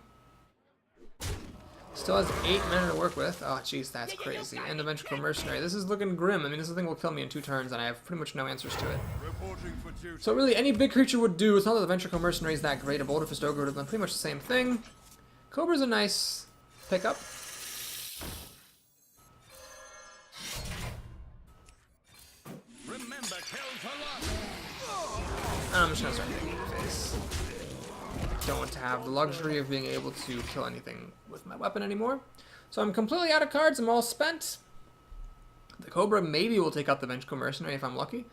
Still has 8 mana to work with. Oh, jeez, that's crazy. And the Ventricle Mercenary. This is looking grim. I mean, this thing will kill me in 2 turns, and I have pretty much no answers to it. So really, any big creature would do. It's not that the Ventricle Mercenary is that great. A Boulder Fist Ogre would have done pretty much the same thing. Cobra's a nice pickup. I'm just gonna start taking the face. Don't want to have the luxury of being able to kill anything with my weapon anymore. So I'm completely out of cards. I'm all spent. The Cobra maybe will take out the Vengeful Mercenary if I'm lucky.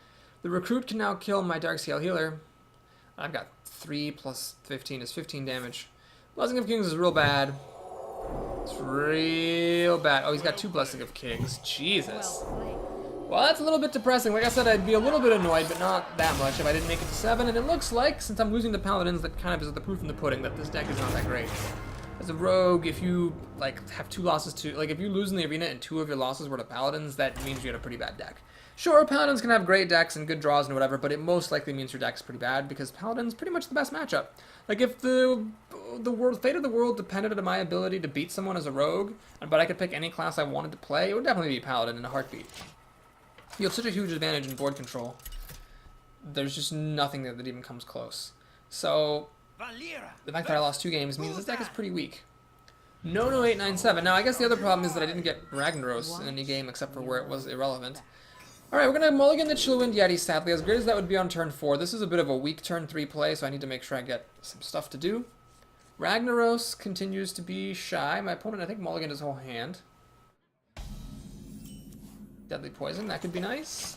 The Recruit can now kill my Darkscale Healer. I've got 3 plus 15 is 15 damage. Blessing of Kings is real bad. It's real bad. Oh, he's got 2 Blessing of Kings. Jesus. Well, that's a little bit depressing. Like I said, I'd be a little bit annoyed, but not that much if I didn't make it to 7. And it looks like, since I'm losing the Paladins, that kind of is the proof in the pudding that this deck is not that great. As a rogue, if you like have 2 losses to, like if you lose in the arena and 2 of your losses were to Paladins, that means you had a pretty bad deck. Sure, Paladins can have great decks and good draws and whatever, but it most likely means your deck's pretty bad because Paladin's pretty much the best matchup. Like if the fate of the world depended on my ability to beat someone as a rogue, but I could pick any class I wanted to play, it would definitely be Paladin in a heartbeat. You have such a huge advantage in board control. There's just nothing there that even comes close. So, the fact that I lost 2 games means this deck is pretty weak. No 897. Now, I guess the other problem is that I didn't get Ragnaros in any game except for where it was irrelevant. Alright, we're going to mulligan the Chillwind Yeti, sadly. As great as that would be on turn 4, this is a bit of a weak turn 3 play, so I need to make sure I get some stuff to do. Ragnaros continues to be shy. My opponent, I think, mulliganed his whole hand. Deadly Poison, that could be nice.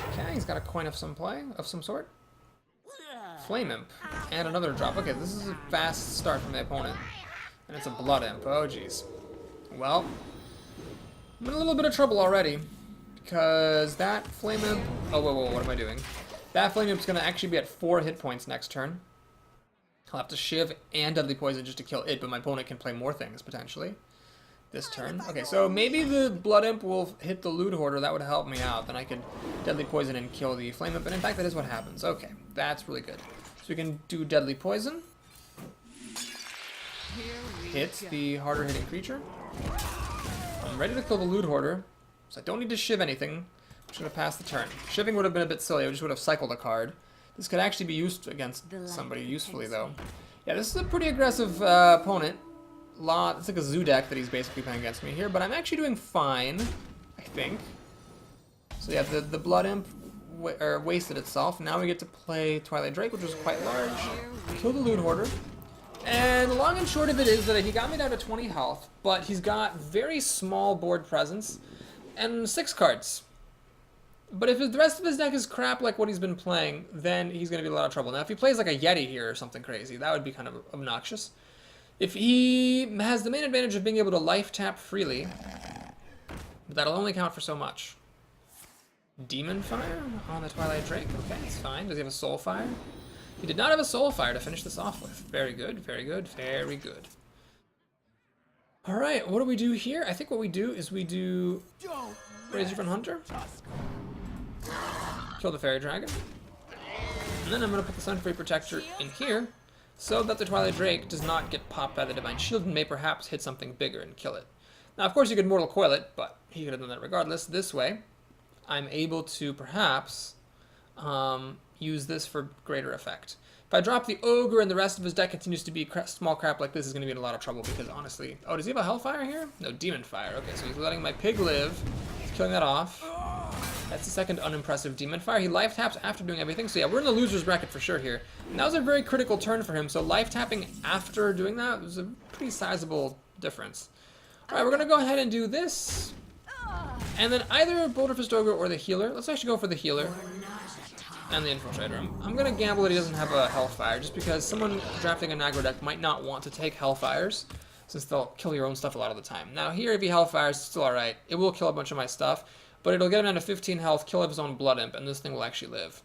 Okay, he's got a coin of some sort. Flame Imp, and another drop. Okay, this is a fast start from the opponent. And it's a Blood Imp, oh jeez. Well, I'm in a little bit of trouble already. Because that Flame Imp, oh whoa, what am I doing? That Flame Imp's gonna actually be at 4 hit points next turn. I'll have to Shiv and Deadly Poison just to kill it, but my opponent can play more things, potentially, this turn. Okay, so maybe the Blood Imp will hit the Loot Hoarder. That would help me out. Then I could Deadly Poison and kill the Flame Imp, and in fact, that is what happens. Okay, that's really good. So we can do Deadly Poison. Hit the harder hitting creature. I'm ready to kill the Loot Hoarder, so I don't need to Shiv anything. I'm just going to pass the turn. Shiving would have been a bit silly. I just would have cycled a card. This could actually be used against somebody usefully, though. Yeah, this is a pretty aggressive opponent. It's like a zoo deck that he's basically playing against me here, but I'm actually doing fine, I think. So yeah, the Blood Imp wasted itself. Now we get to play Twilight Drake, which was quite large. Kill the Loot Hoarder. And the long and short of it is that he got me down to 20 health, but he's got very small board presence and 6 cards. But if the rest of his deck is crap like what he's been playing, then he's going to be in a lot of trouble. Now, if he plays like a Yeti here or something crazy, that would be kind of obnoxious. If he has the main advantage of being able to life tap freely, but that'll only count for so much. Demon Fire on the Twilight Drake. Okay, it's fine. Does he have a Soul Fire? He did not have a Soul Fire to finish this off with. Very good, very good, very good. Alright, what do we do here? I think what we do is we do Razor from Hunter. Kill the Fairy Dragon. And then I'm going to put the Sun Fury Protector in here so that the Twilight Drake does not get popped by the Divine Shield and may perhaps hit something bigger and kill it. Now, of course, you could Mortal Coil it, but he could have done that regardless. This way, I'm able to perhaps use this for greater effect. If I drop the Ogre and the rest of his deck continues to be small crap like this, is going to be in a lot of trouble because, honestly... Oh, does he have a Hellfire here? No, Demon Fire. Okay, so he's letting my pig live. He's killing that off. That's the second unimpressive Demon Fire. He life taps after doing everything. So yeah, we're in the loser's bracket for sure here. And that was a very critical turn for him. So life tapping after doing that was a pretty sizable difference. All right, we're going to go ahead and do this. And then either Boulder Fist Ogre or the Healer. Let's actually go for the Healer. And the Infiltrator. I'm going to gamble that he doesn't have a Hellfire, just because someone drafting an aggro deck might not want to take Hellfires, since they'll kill your own stuff a lot of the time. Now here, if he Hellfires, it's still alright. It will kill a bunch of my stuff, but it'll get him down to 15 health, kill his own Blood Imp, and this thing will actually live.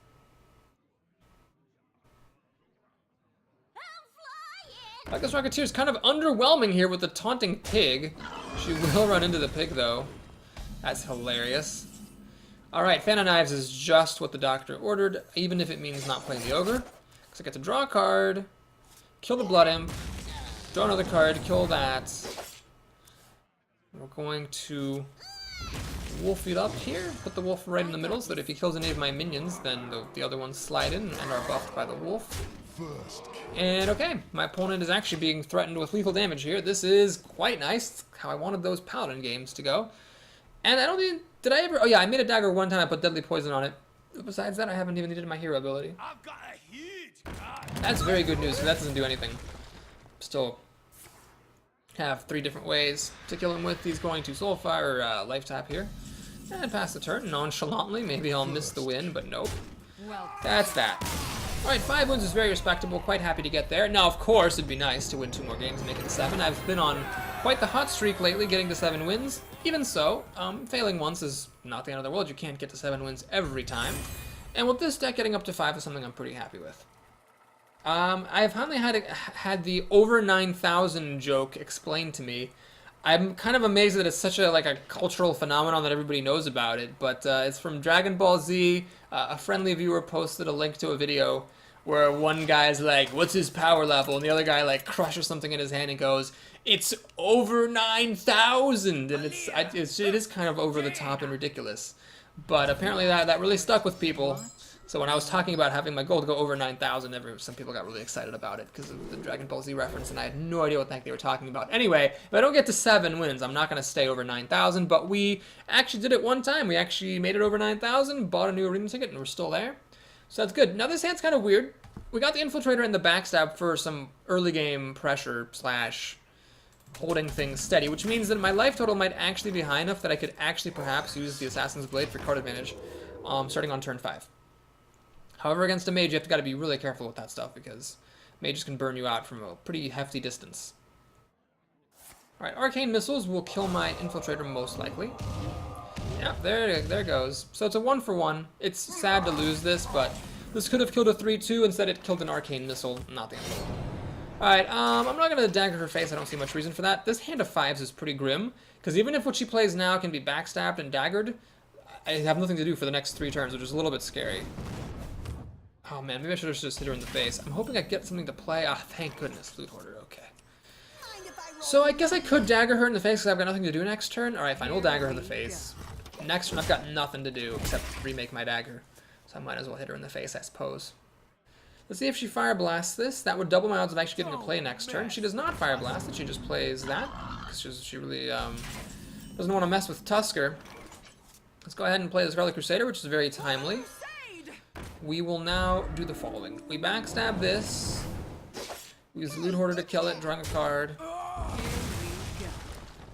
Luckless Rocketeer is kind of underwhelming here with the taunting pig. She will run into the pig, though. That's hilarious. Alright, Fan of Knives is just what the doctor ordered, even if it means not playing the Ogre. Because I get to draw a card, kill the Blood Imp, draw another card, kill that. We're going to wolf it up here, put the wolf right in the middle, so that if he kills any of my minions, then the other ones slide in and are buffed by the wolf. And okay, my opponent is actually being threatened with lethal damage here. This is quite nice. It's how I wanted those Paladin games to go. And I don't even... Did I ever... Oh yeah, I made a dagger one time. I put deadly poison on it. Besides that, I haven't even needed my hero ability. I've got a huge card. That's very good news, because that doesn't do anything. Still have 3 different ways to kill him with. He's going to Soulfire or Life Tap here. And pass the turn nonchalantly. Maybe I'll miss the win, but nope. Well, That's that. Alright, 5 wins is very respectable. Quite happy to get there. Now, of course, it'd be nice to win 2 more games and make it 7. I've been on quite the hot streak lately, getting to 7 wins. Even so, failing once is not the end of the world. You can't get to 7 wins every time. And with this deck, getting up to 5 is something I'm pretty happy with. I've finally had the over 9,000 joke explained to me. I'm kind of amazed that it's such a cultural phenomenon that everybody knows about it, but it's from Dragon Ball Z. A friendly viewer posted a link to a video where one guy's like, "What's his power level?" and the other guy like crushes something in his hand and goes, "It's over 9,000," and it is kind of over the top and ridiculous. But apparently that really stuck with people. So when I was talking about having my goal to go over 9,000, some people got really excited about it because of the Dragon Ball Z reference, and I had no idea what the heck they were talking about. Anyway, if I don't get to 7 wins, I'm not going to stay over 9,000, but we actually did it one time. We actually made it over 9,000, bought a new arena ticket, and we're still there. So that's good. Now this hand's kind of weird. We got the Infiltrator and the Backstab for some early game pressure / holding things steady, which means that my life total might actually be high enough that I could actually perhaps use the Assassin's Blade for card advantage starting on turn 5. However, against a mage, you have got to be really careful with that stuff because mages can burn you out from a pretty hefty distance. Alright, Arcane Missiles will kill my Infiltrator most likely. Yeah, there goes. So it's a 1-for-1. It's sad to lose this, but this could have killed a 3-2. Instead, it killed an Arcane Missile. Not the end of the world. Alright, I'm not going to dagger her face. I don't see much reason for that. This hand of 5s is pretty grim, because even if what she plays now can be backstabbed and daggered, I have nothing to do for the next 3 turns, which is a little bit scary. Oh man, maybe I should have just hit her in the face. I'm hoping I get something to play. Ah, thank goodness, Flute Hoarder, okay. So I guess I could dagger her in the face because I've got nothing to do next turn. Alright, fine, we'll dagger her in the face. Next turn I've got nothing to do except remake my dagger. So I might as well hit her in the face, I suppose. Let's see if she Fire Blasts this. That would double my odds of actually getting to play next turn. She does not Fire Blast it, she just plays that. Because she really doesn't want to mess with Tusker. Let's go ahead and play the Scarlet Crusader, which is very timely. We will now do the following. We backstab this. We use Loot Hoarder to kill it, drawing a card.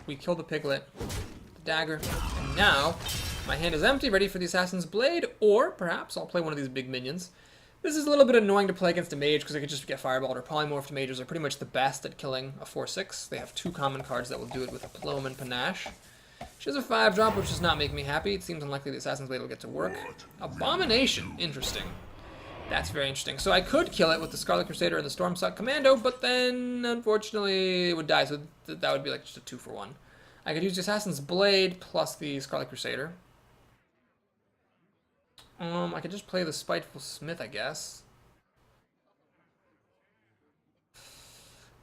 We kill the Piglet, the dagger, and now my hand is empty, ready for the Assassin's Blade, or perhaps I'll play one of these big minions. This is a little bit annoying to play against a mage because I could just get fireballed, or polymorphed mages are pretty much the best at killing a 4/6. They have 2 common cards that will do it with Aplomb and Panache. She has a 5-drop, which does not make me happy. It seems unlikely the Assassin's Blade will get to work. Abomination. Interesting. That's very interesting. So I could kill it with the Scarlet Crusader and the Stormsuck Commando, but then, unfortunately, it would die, so that would be like just a 2-for-1. I could use the Assassin's Blade plus the Scarlet Crusader. I could just play the Spiteful Smith, I guess.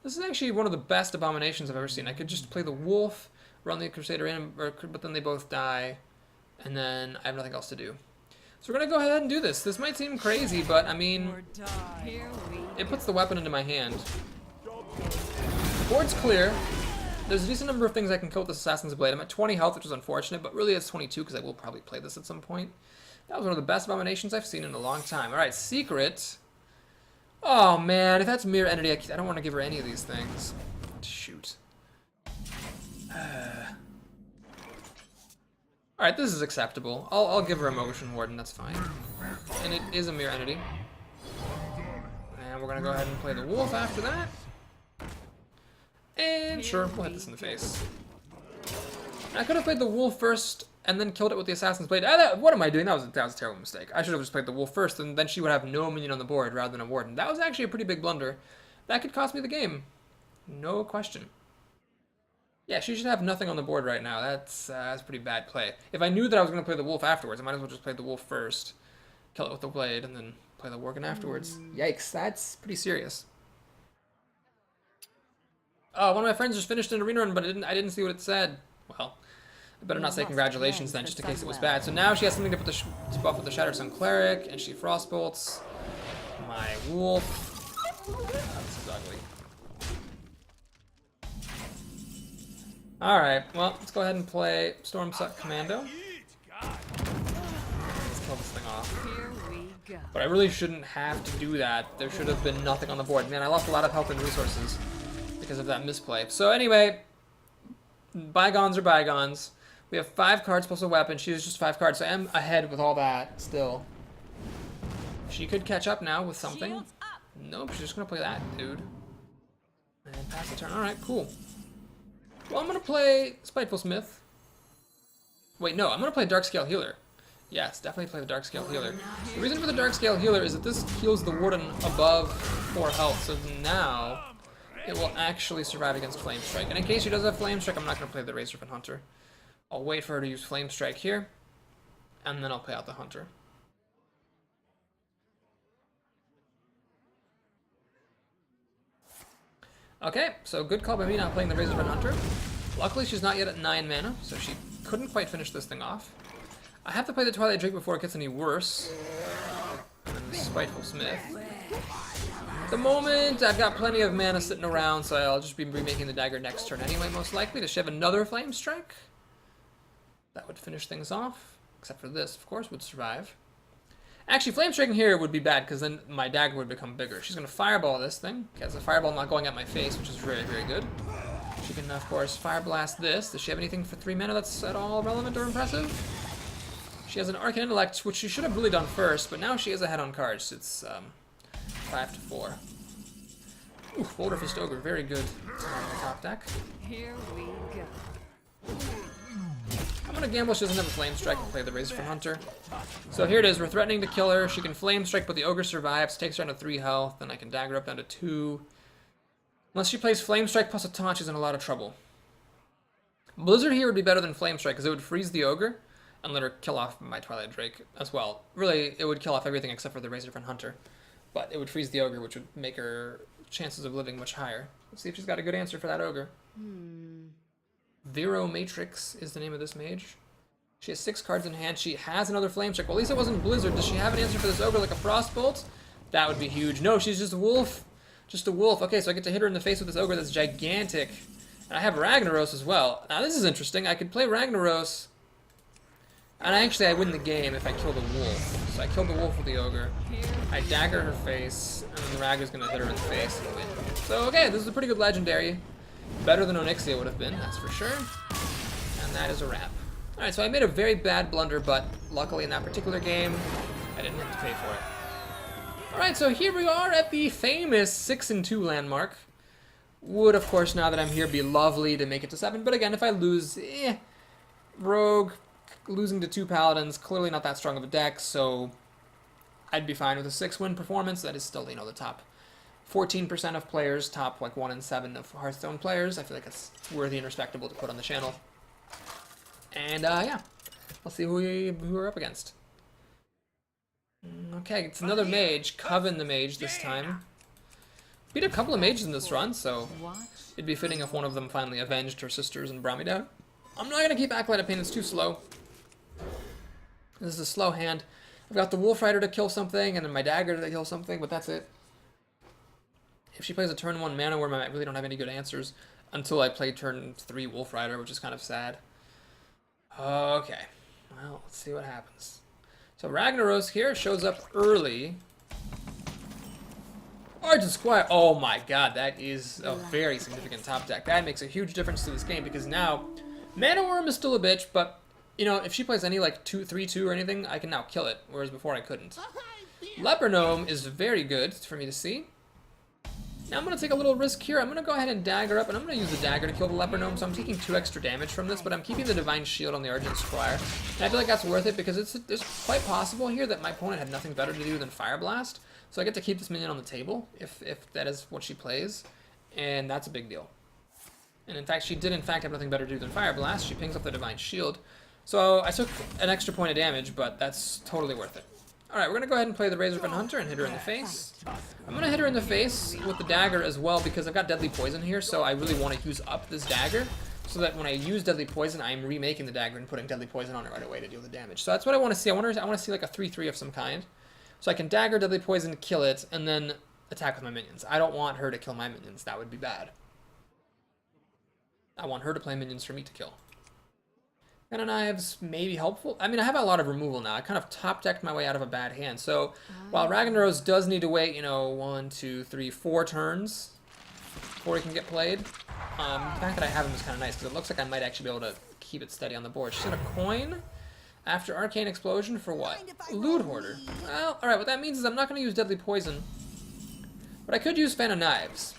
This is actually one of the best abominations I've ever seen. I could just play the Wolf, run the Crusader in, but then they both die, and then I have nothing else to do. So we're going to go ahead and do this. This might seem crazy, but I mean, it puts the weapon into my hand. The board's clear. There's a decent number of things I can kill with this Assassin's Blade. I'm at 20 health, which is unfortunate, but really it's 22 because I will probably play this at some point. That was one of the best abominations I've seen in a long time. Alright, Secret. Oh man, if that's Mirror Entity, I don't want to give her any of these things. Shoot. Alright, this is acceptable. I'll give her a Motion Warden, that's fine. And it is a Mirror Entity. And we're going to go ahead and play the Wolf after that. And sure, we'll hit this in the face. I could have played the Wolf first and then killed it with the Assassin's Blade. What am I doing? That was a terrible mistake. I should have just played the Wolf first, and then she would have no minion on the board rather than a Warden. That was actually a pretty big blunder. That could cost me the game. No question. Yeah, she should have nothing on the board right now. That's pretty bad play. If I knew that I was going to play the wolf afterwards, I might as well just play the wolf first, kill it with the blade, and then play the worgen afterwards. Yikes, that's pretty serious. One of my friends just finished an arena run, but I didn't see what it said. Well, I better not say congratulations then, just in case it was bad. So now she has something to put to buff with the Shattered Sun Cleric, and she frostbolts my wolf. Oh, this is ugly. Alright, well, let's go ahead and play Stormsuck Commando. Let's kill this thing off. Here we go. But I really shouldn't have to do that. There should have been nothing on the board. Man, I lost a lot of health and resources because of that misplay. So anyway, bygones are bygones. We have 5 cards plus a weapon. She has just 5 cards, so I am ahead with all that still. She could catch up now with something. Nope, she's just going to play that, dude. And pass the turn. Alright, cool. Well, I'm going to play Spiteful Smith. Wait, no, I'm going to play Darkscale Healer. Yes, definitely play the Darkscale Healer. The reason for the Darkscale Healer is that this heals the Warden above 4 health, so now it will actually survive against Flame Strike. And in case she does have Flame Strike, I'm not going to play the Razorfen Hunter. I'll wait for her to use Flame Strike here, and then I'll play out the Hunter. Okay, so good call by me not playing the Razorfen Hunter. Luckily, she's not yet at 9 mana, so she couldn't quite finish this thing off. I have to play the Twilight Drake before it gets any worse. And then the Spiteful Smith. At the moment, I've got plenty of mana sitting around, so I'll just be remaking the dagger next turn anyway, most likely. Does she have another Flame Strike? That would finish things off. Except for this, of course, would survive. Actually, Flame Striking here would be bad, because then my dagger would become bigger. She's going to Fireball this thing. Has a Fireball not going at my face, which is very, very good. She can, of course, Fire Blast this. Does she have anything for 3 mana that's at all relevant or impressive? She has an Arcane Intellect, which she should have really done first, but now she is ahead on cards. It's 5-4. Ooh, Boulder Fist Ogre, very good top deck. Here we go. I'm gonna gamble she doesn't have a Flame Strike and play the Razorfen Hunter. So here it is, we're threatening to kill her. She can Flame Strike, but the Ogre survives, takes her down to 3 health, then I can dagger up down to 2. Unless she plays Flame Strike plus a taunt, she's in a lot of trouble. Blizzard here would be better than Flame Strike, because it would freeze the Ogre and let her kill off my Twilight Drake as well. Really, it would kill off everything except for the Razorfen Hunter. But it would freeze the Ogre, which would make her chances of living much higher. Let's see if she's got a good answer for that Ogre. Vero Matrix is the name of this mage. She has 6 cards in hand. She has another Flame Strike. Well, at least it wasn't Blizzard. Does she have an answer for this Ogre, like a Frostbolt? That would be huge. No, she's just a wolf. Just a wolf. Okay, so I get to hit her in the face with this Ogre that's gigantic. And I have Ragnaros as well. Now, this is interesting. I could play Ragnaros, and actually I win the game if I kill the wolf. So I kill the wolf with the Ogre. I dagger her face, and then the Ragna's going to hit her in the face and win. So, okay, this is a pretty good legendary. Better than Onyxia would have been, that's for sure. And that is a wrap. Alright, so I made a very bad blunder, but luckily in that particular game, I didn't have to pay for it. Alright, so here we are at the famous 6-2 landmark. Would, of course, now that I'm here, be lovely to make it to 7, but again, if I lose, Rogue, losing to 2 Paladins, clearly not that strong of a deck, so I'd be fine with a 6-win performance. That is still, the top 14% of players, top like 1 in 7 of Hearthstone players. I feel like it's worthy and respectable to put on the channel. And yeah, let's see who we're up against. Okay, it's another mage, Coven the Mage this time. Beat a couple of mages in this run, so it'd be fitting if one of them finally avenged her sisters and brought me down. I'm not gonna keep Acolyte of Pain, it's too slow. This is a slow hand. I've got the Wolf Rider to kill something, and then my dagger to kill something, but that's it. If she plays a turn 1 mana worm, I really don't have any good answers until I play turn 3 Wolf Rider, which is kind of sad. Okay, well, let's see what happens. So Ragnaros here shows up early. Argent Squire, oh my god, that is a very significant top deck. That makes a huge difference to this game, because now, Mana Worm is still a bitch, but, if she plays any, like, 3-2 or anything, I can now kill it, whereas before I couldn't. Leper Gnome is very good for me to see. Now I'm going to take a little risk here. I'm going to go ahead and dagger up, and I'm going to use the dagger to kill the Leper Gnome, so I'm taking 2 extra damage from this, but I'm keeping the Divine Shield on the Argent Squire. And I feel like that's worth it, because it's quite possible here that my opponent had nothing better to do than Fire Blast, so I get to keep this minion on the table, if that is what she plays, and that's a big deal. And in fact, she did in fact have nothing better to do than Fire Blast. She pings up the Divine Shield. So I took an extra point of damage, but that's totally worth it. Alright, we're going to go ahead and play the Razorfin Hunter and hit her in the face. I'm going to hit her in the face with the dagger as well because I've got Deadly Poison here, so I really want to use up this dagger so that when I use Deadly Poison, I'm remaking the dagger and putting Deadly Poison on it right away to deal the damage. So that's what I want to see. I want to see like a 3-3 of some kind. So I can dagger, Deadly Poison, kill it, and then attack with my minions. I don't want her to kill my minions. That would be bad. I want her to play minions for me to kill. Fan of Knives may be helpful. I mean, I have a lot of removal now. I kind of top-decked my way out of a bad hand. So while Ragnaros does need to wait, you know, 1, 2, 3, 4 turns before he can get played, the fact that I have him is kind of nice because it looks like I might actually be able to keep it steady on the board. She's got a coin after Arcane Explosion for what? Loot Hoarder. Well, alright, what that means is I'm not going to use Deadly Poison, but I could use Fan of Knives.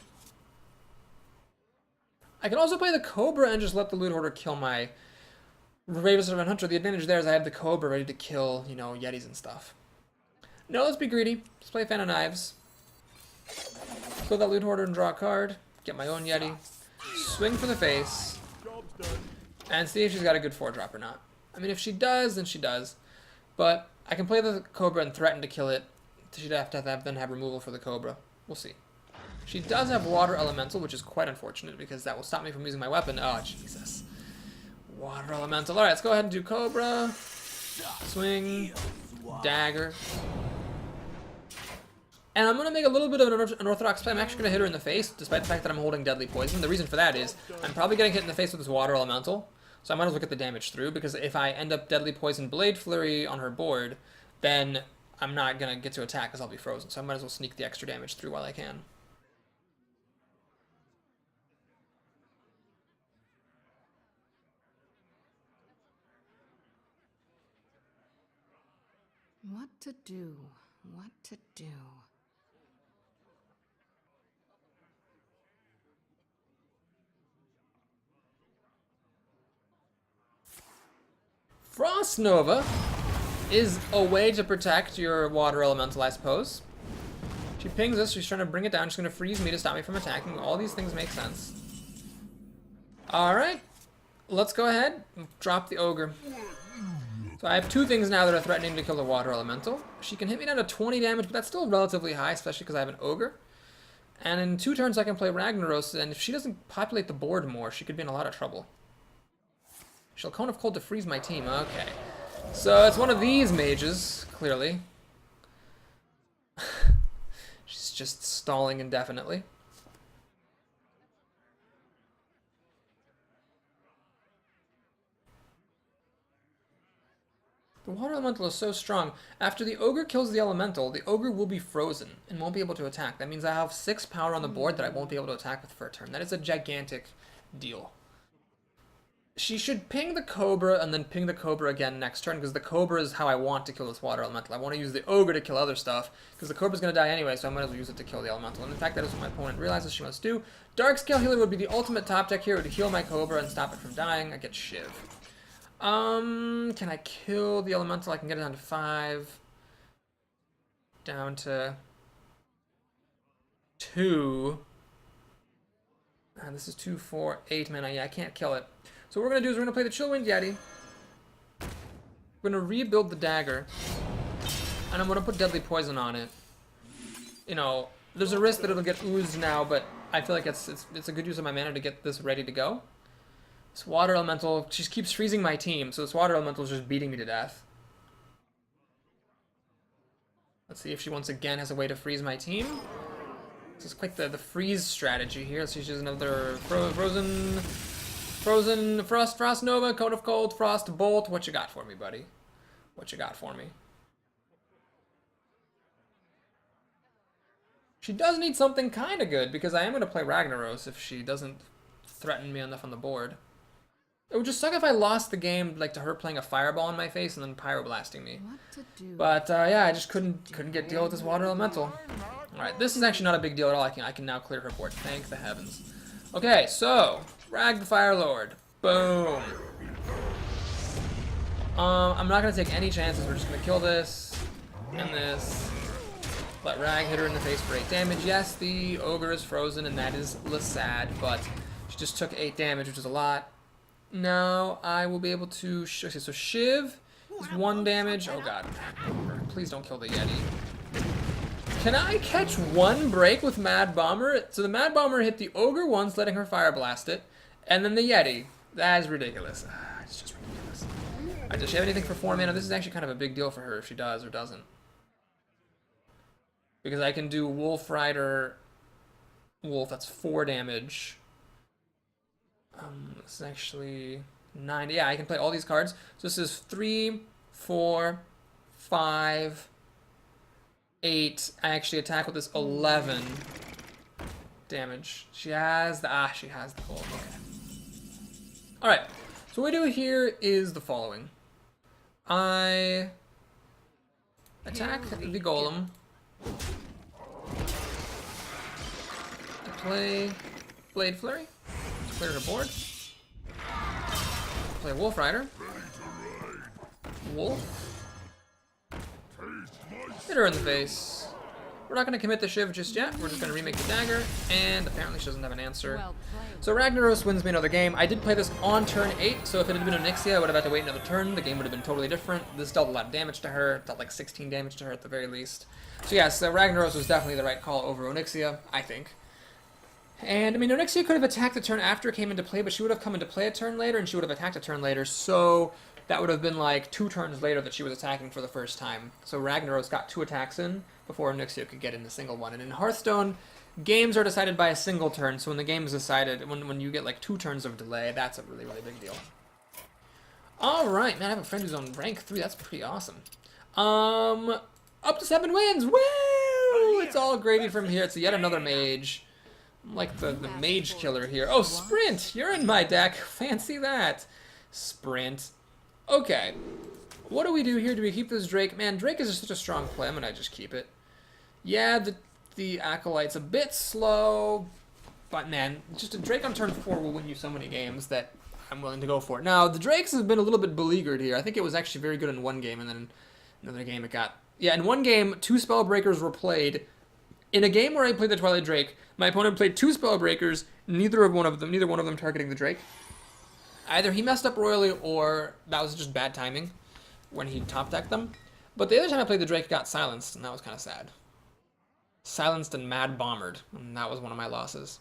I can also play the Cobra and just let the Loot Hoarder kill my Razorfin Hunter. The advantage there is I have the Cobra ready to kill, you know, Yetis and stuff. No, let's be greedy. Let's play Fan of Knives. Kill that Loot Hoarder and draw a card. Get my own Yeti. Swing for the face. And see if she's got a good 4-drop or not. I mean, if she does, then she does. But I can play the Cobra and threaten to kill it. She'd have to then have removal for the Cobra. We'll see. She does have Water Elemental, which is quite unfortunate because that will stop me from using my weapon. Oh, Jesus. Water Elemental. Alright, let's go ahead and do Cobra. Swing. Dagger. And I'm going to make a little bit of an unorthodox play. I'm actually going to hit her in the face, despite the fact that I'm holding Deadly Poison. The reason for that is I'm probably getting hit in the face with this Water Elemental. So I might as well get the damage through, because if I end up Deadly Poison Blade Flurry on her board, then I'm not going to get to attack because I'll be frozen. So I might as well sneak the extra damage through while I can. What to do? What to do? Frost Nova is a way to protect your Water Elemental, I suppose. She pings us, she's trying to bring it down, she's going to freeze me to stop me from attacking. All these things make sense. Alright, let's go ahead and drop the Ogre. So I have 2 things now that are threatening to kill the Water Elemental. She can hit me down to 20 damage, but that's still relatively high, especially because I have an Ogre. And in 2 turns I can play Ragnaros, and if she doesn't populate the board more, she could be in a lot of trouble. She'll Cone of Cold to freeze my team. Okay. So it's one of these mages, clearly. She's just stalling indefinitely. The Water Elemental is so strong. After the Ogre kills the Elemental, the Ogre will be frozen and won't be able to attack. That means I have 6 power on the board that I won't be able to attack with for a turn. That is a gigantic deal. She should ping the Cobra and then ping the Cobra again next turn, because the Cobra is how I want to kill this Water Elemental. I want to use the Ogre to kill other stuff, because the Cobra's going to die anyway, so I might as well use it to kill the Elemental. And in fact, that is what my opponent realizes she must do. Darkscale Healer would be the ultimate top deck here. It would heal my Cobra and stop it from dying. I get Shiv. Can I kill the Elemental? I can get it down to 5. Down to 2. This is 2, 4, 8 mana. Yeah, I can't kill it. So what we're going to do is we're going to play the Chillwind Yeti. We're going to rebuild the dagger. And I'm going to put Deadly Poison on it. You know, there's a risk that it'll get oozed now, but I feel like it's a good use of my mana to get this ready to go. This Water Elemental, she keeps freezing my team, so this Water Elemental is just beating me to death. Let's see if she once again has a way to freeze my team. This is quite the freeze strategy here. Let's see if she has another Frozen, Frost Nova, Cone of Cold, Frost Bolt. What you got for me, buddy? What you got for me? She does need something kind of good, because I am going to play Ragnaros if she doesn't threaten me enough on the board. It would just suck if I lost the game, like, to her playing a Fireball in my face and then Pyroblasting me. What to do? But, yeah, I just couldn't get deal with this Water Elemental. Alright, this is actually not a big deal at all. I can now clear her board. Thank the heavens. Okay, so... Rag the Fire Lord. Boom. I'm not going to take any chances. We're just going to kill this and this. Let Rag hit her in the face for 8 damage. Yes, the Ogre is frozen, and that is sad, but She just took 8 damage, which is a lot. Now I will be able to... Okay, so Shiv is 1 damage. Oh god. Please don't kill the Yeti. Can I catch 1 break with Mad Bomber? So the Mad Bomber hit the Ogre once, letting her Fire Blast it. And then the Yeti. That is ridiculous. It's just ridiculous. Alright, does she have anything for 4 mana? This is actually kind of a big deal for her if she does or doesn't. Because I can do Wolf Rider... Wolf, that's 4 damage. This is actually 9. Yeah, I can play all these cards. So this is 3, 4, 5, 8. I actually attack with this 11 damage. She has the gold. Okay. Alright. So what we do here is the following. I attack the golem. I play Blade Flurry. Clear her board. Play Wolf Rider. Wolf. Hit her in the face. We're not going to commit the Shiv just yet. We're just going to remake the dagger, and apparently she doesn't have an answer. So Ragnaros wins me another game. I did play this on turn 8, so if it had been Onyxia, I would have had to wait another turn. The game would have been totally different. This dealt a lot of damage to her. Dealt like 16 damage to her at the very least. So yes, Ragnaros was definitely the right call over Onyxia, I think. And, I mean, Onyxia could have attacked the turn after it came into play, but she would have come into play a turn later, and she would have attacked a turn later, so that would have been like 2 turns later that she was attacking for the first time. So Ragnaros got 2 attacks in before Onyxia could get in a single one. And in Hearthstone, games are decided by a single turn, so when the game is decided, when you get like 2 turns of delay, that's a really, really big deal. Alright, man, I have a friend who's on rank 3, that's pretty awesome. Up to 7 wins, woo! It's all gravy from here, it's yet another mage. I'm like the mage killer here. Oh, Sprint! You're in my deck. Fancy that. Sprint. Okay. What do we do here? Do we keep this Drake? Man, Drake is just such a strong play. I'm gonna just keep it. Yeah, the Acolyte's a bit slow. But man, just a Drake on turn 4 will win you so many games that I'm willing to go for it. Now, the Drakes have been a little bit beleaguered here. I think it was actually very good in one game, and then in another game it got... Yeah, in one game, 2 Spellbreakers were played. In a game where I played the Twilight Drake, my opponent played 2 Spellbreakers, neither one of them targeting the Drake. Either he messed up royally, or that was just bad timing when he top-decked them. But the other time I played the Drake, got silenced, and that was kind of sad. Silenced and Mad Bombered, and that was one of my losses.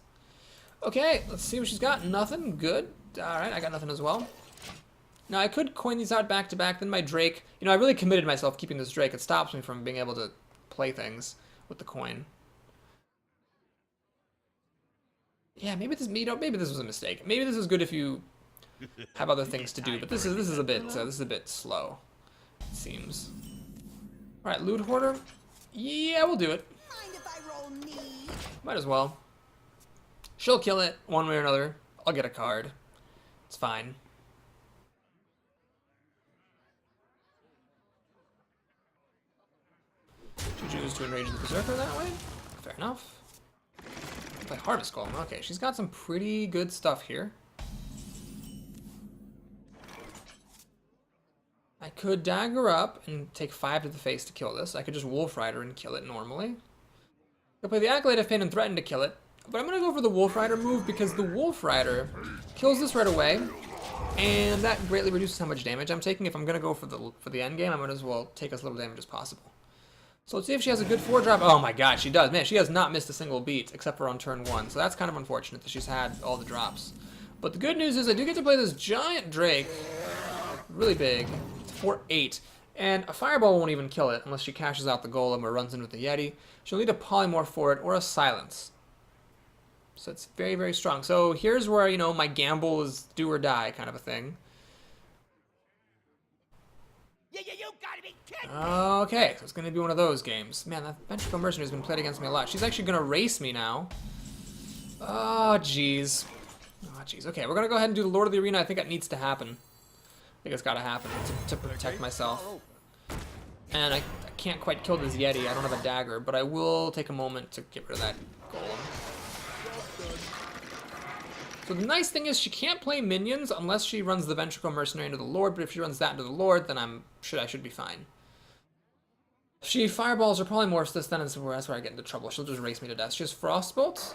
Okay, let's see what she's got. Nothing. Good. Alright, I got nothing as well. Now, I could coin these out back-to-back, then my Drake... You know, I really committed myself keeping this Drake. It stops me from being able to play things with the coin. Yeah, maybe this was a mistake. Maybe this is good if you have other things to do, but this is a bit slow, it seems. All right, Loot Hoarder. Yeah, we'll do it. Mind if I roll knee? Might as well. She'll kill it one way or another. I'll get a card. It's fine. She chooses to enrage the Berserker that way. Fair enough. Play Harvest Golem. Okay, she's got some pretty good stuff here. I could dagger up and take 5 to the face to kill this. I could just Wolf Rider and kill it normally. I'll play the Acolyte of Pain and threaten to kill it. But I'm going to go for the Wolf Rider move because the Wolf Rider kills this right away. And that greatly reduces how much damage I'm taking. If I'm going to go for the end game, I might as well take as little damage as possible. So let's see if she has a good 4-drop. Oh my god, she does. Man, she has not missed a single beat except for on turn 1. So that's kind of unfortunate that she's had all the drops. But the good news is I do get to play this giant Drake. Really big. It's 4/8. And a Fireball won't even kill it unless she cashes out the Golem or runs in with the Yeti. She'll need a Polymorph for it or a Silence. So it's very, very strong. So here's where, you know, my gamble is do or die kind of a thing. You gotta be kidding! Okay, so it's going to be one of those games. Man, that Ventricle Mercenary has been played against me a lot. She's actually going to race me now. Oh, jeez. Oh, jeez. Okay, we're going to go ahead and do the Lord of the Arena. I think that needs to happen. I think it's got to happen to protect myself. And I can't quite kill this Yeti. I don't have a dagger, but I will take a moment to get rid of that Golem. So the nice thing is she can't play minions unless she runs the Ventricle Mercenary into the Lord, but if she runs that into the Lord, then I should be fine. If she fireballs or polymorphs this, then that's where I get into trouble. She'll just race me to death. She has Frostbolt,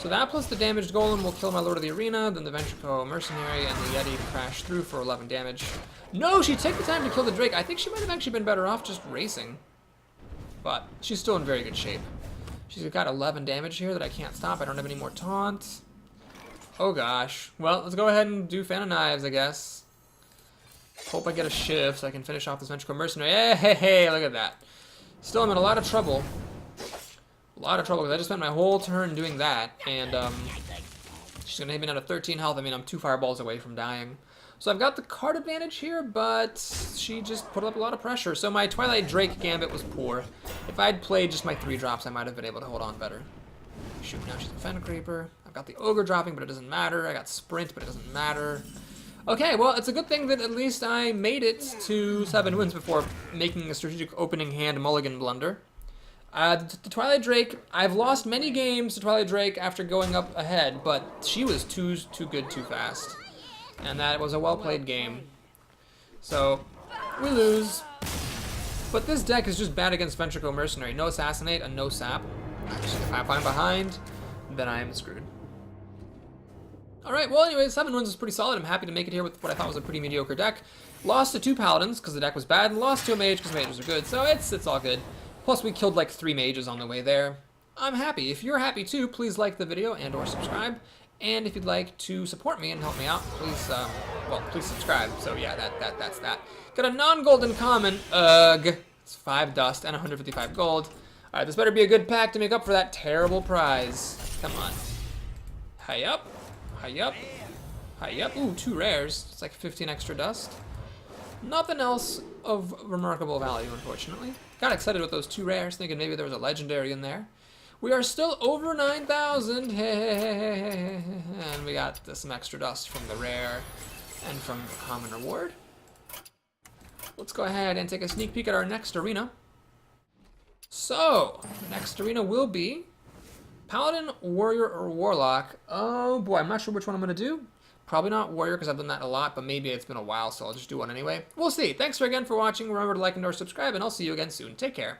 So that plus the damaged golem will kill my Lord of the Arena, then the Ventrico Mercenary and the Yeti to crash through for 11 damage. No, she took the time to kill the Drake. I think she might have actually been better off just racing. But she's still in very good shape. She's got 11 damage here that I can't stop. I don't have any more taunts. Oh gosh. Well, let's go ahead and do Fan of Knives, I guess. Hope I get a shift so I can finish off this Ventrico Mercenary. Hey, look at that. Still, I'm in a lot of trouble. A lot of trouble because I just spent my whole turn doing that. And she's going to hit me down to 13 health. I mean, I'm 2 fireballs away from dying. So I've got the card advantage here, but she just put up a lot of pressure. So my Twilight Drake Gambit was poor. If I'd played just my 3 drops, I might have been able to hold on better. Shoot, now she's a Fen Creeper. I've got the Ogre dropping, but it doesn't matter. I got Sprint, but it doesn't matter. Okay, well, it's a good thing that at least I made it to 7 wins before making a strategic opening hand mulligan blunder. The Twilight Drake, I've lost many games to Twilight Drake after going up ahead, but she was too good too fast. And that was a well-played game. So, we lose. But this deck is just bad against Ventrico Mercenary. No Assassinate and no Sap. If I'm behind, then I am screwed. Alright, well anyway, 7 wins is pretty solid. I'm happy to make it here with what I thought was a pretty mediocre deck. Lost to 2 Paladins, because the deck was bad, and lost to a Mage, because mages are good. So it's all good. Plus we killed like 3 mages on the way there. I'm happy. If you're happy too, please like the video and or subscribe. And if you'd like to support me and help me out, please, please subscribe. So yeah, that's that. Got a non-golden common, it's 5 dust and 155 gold. Alright, this better be a good pack to make up for that terrible prize. Come on. High up. Ooh, 2 rares. It's like 15 extra dust. Nothing else of remarkable value, unfortunately. Got excited with those 2 rares, thinking maybe there was a legendary in there. We are still over 9,000. And we got some extra dust from the rare and from the common reward. Let's go ahead and take a sneak peek at our next arena. So, the next arena will be Paladin, Warrior, or Warlock. Oh boy, I'm not sure which one I'm going to do. Probably not Warrior because I've done that a lot, but maybe it's been a while, so I'll just do one anyway. We'll see. Thanks again for watching. Remember to like and or subscribe, and I'll see you again soon. Take care.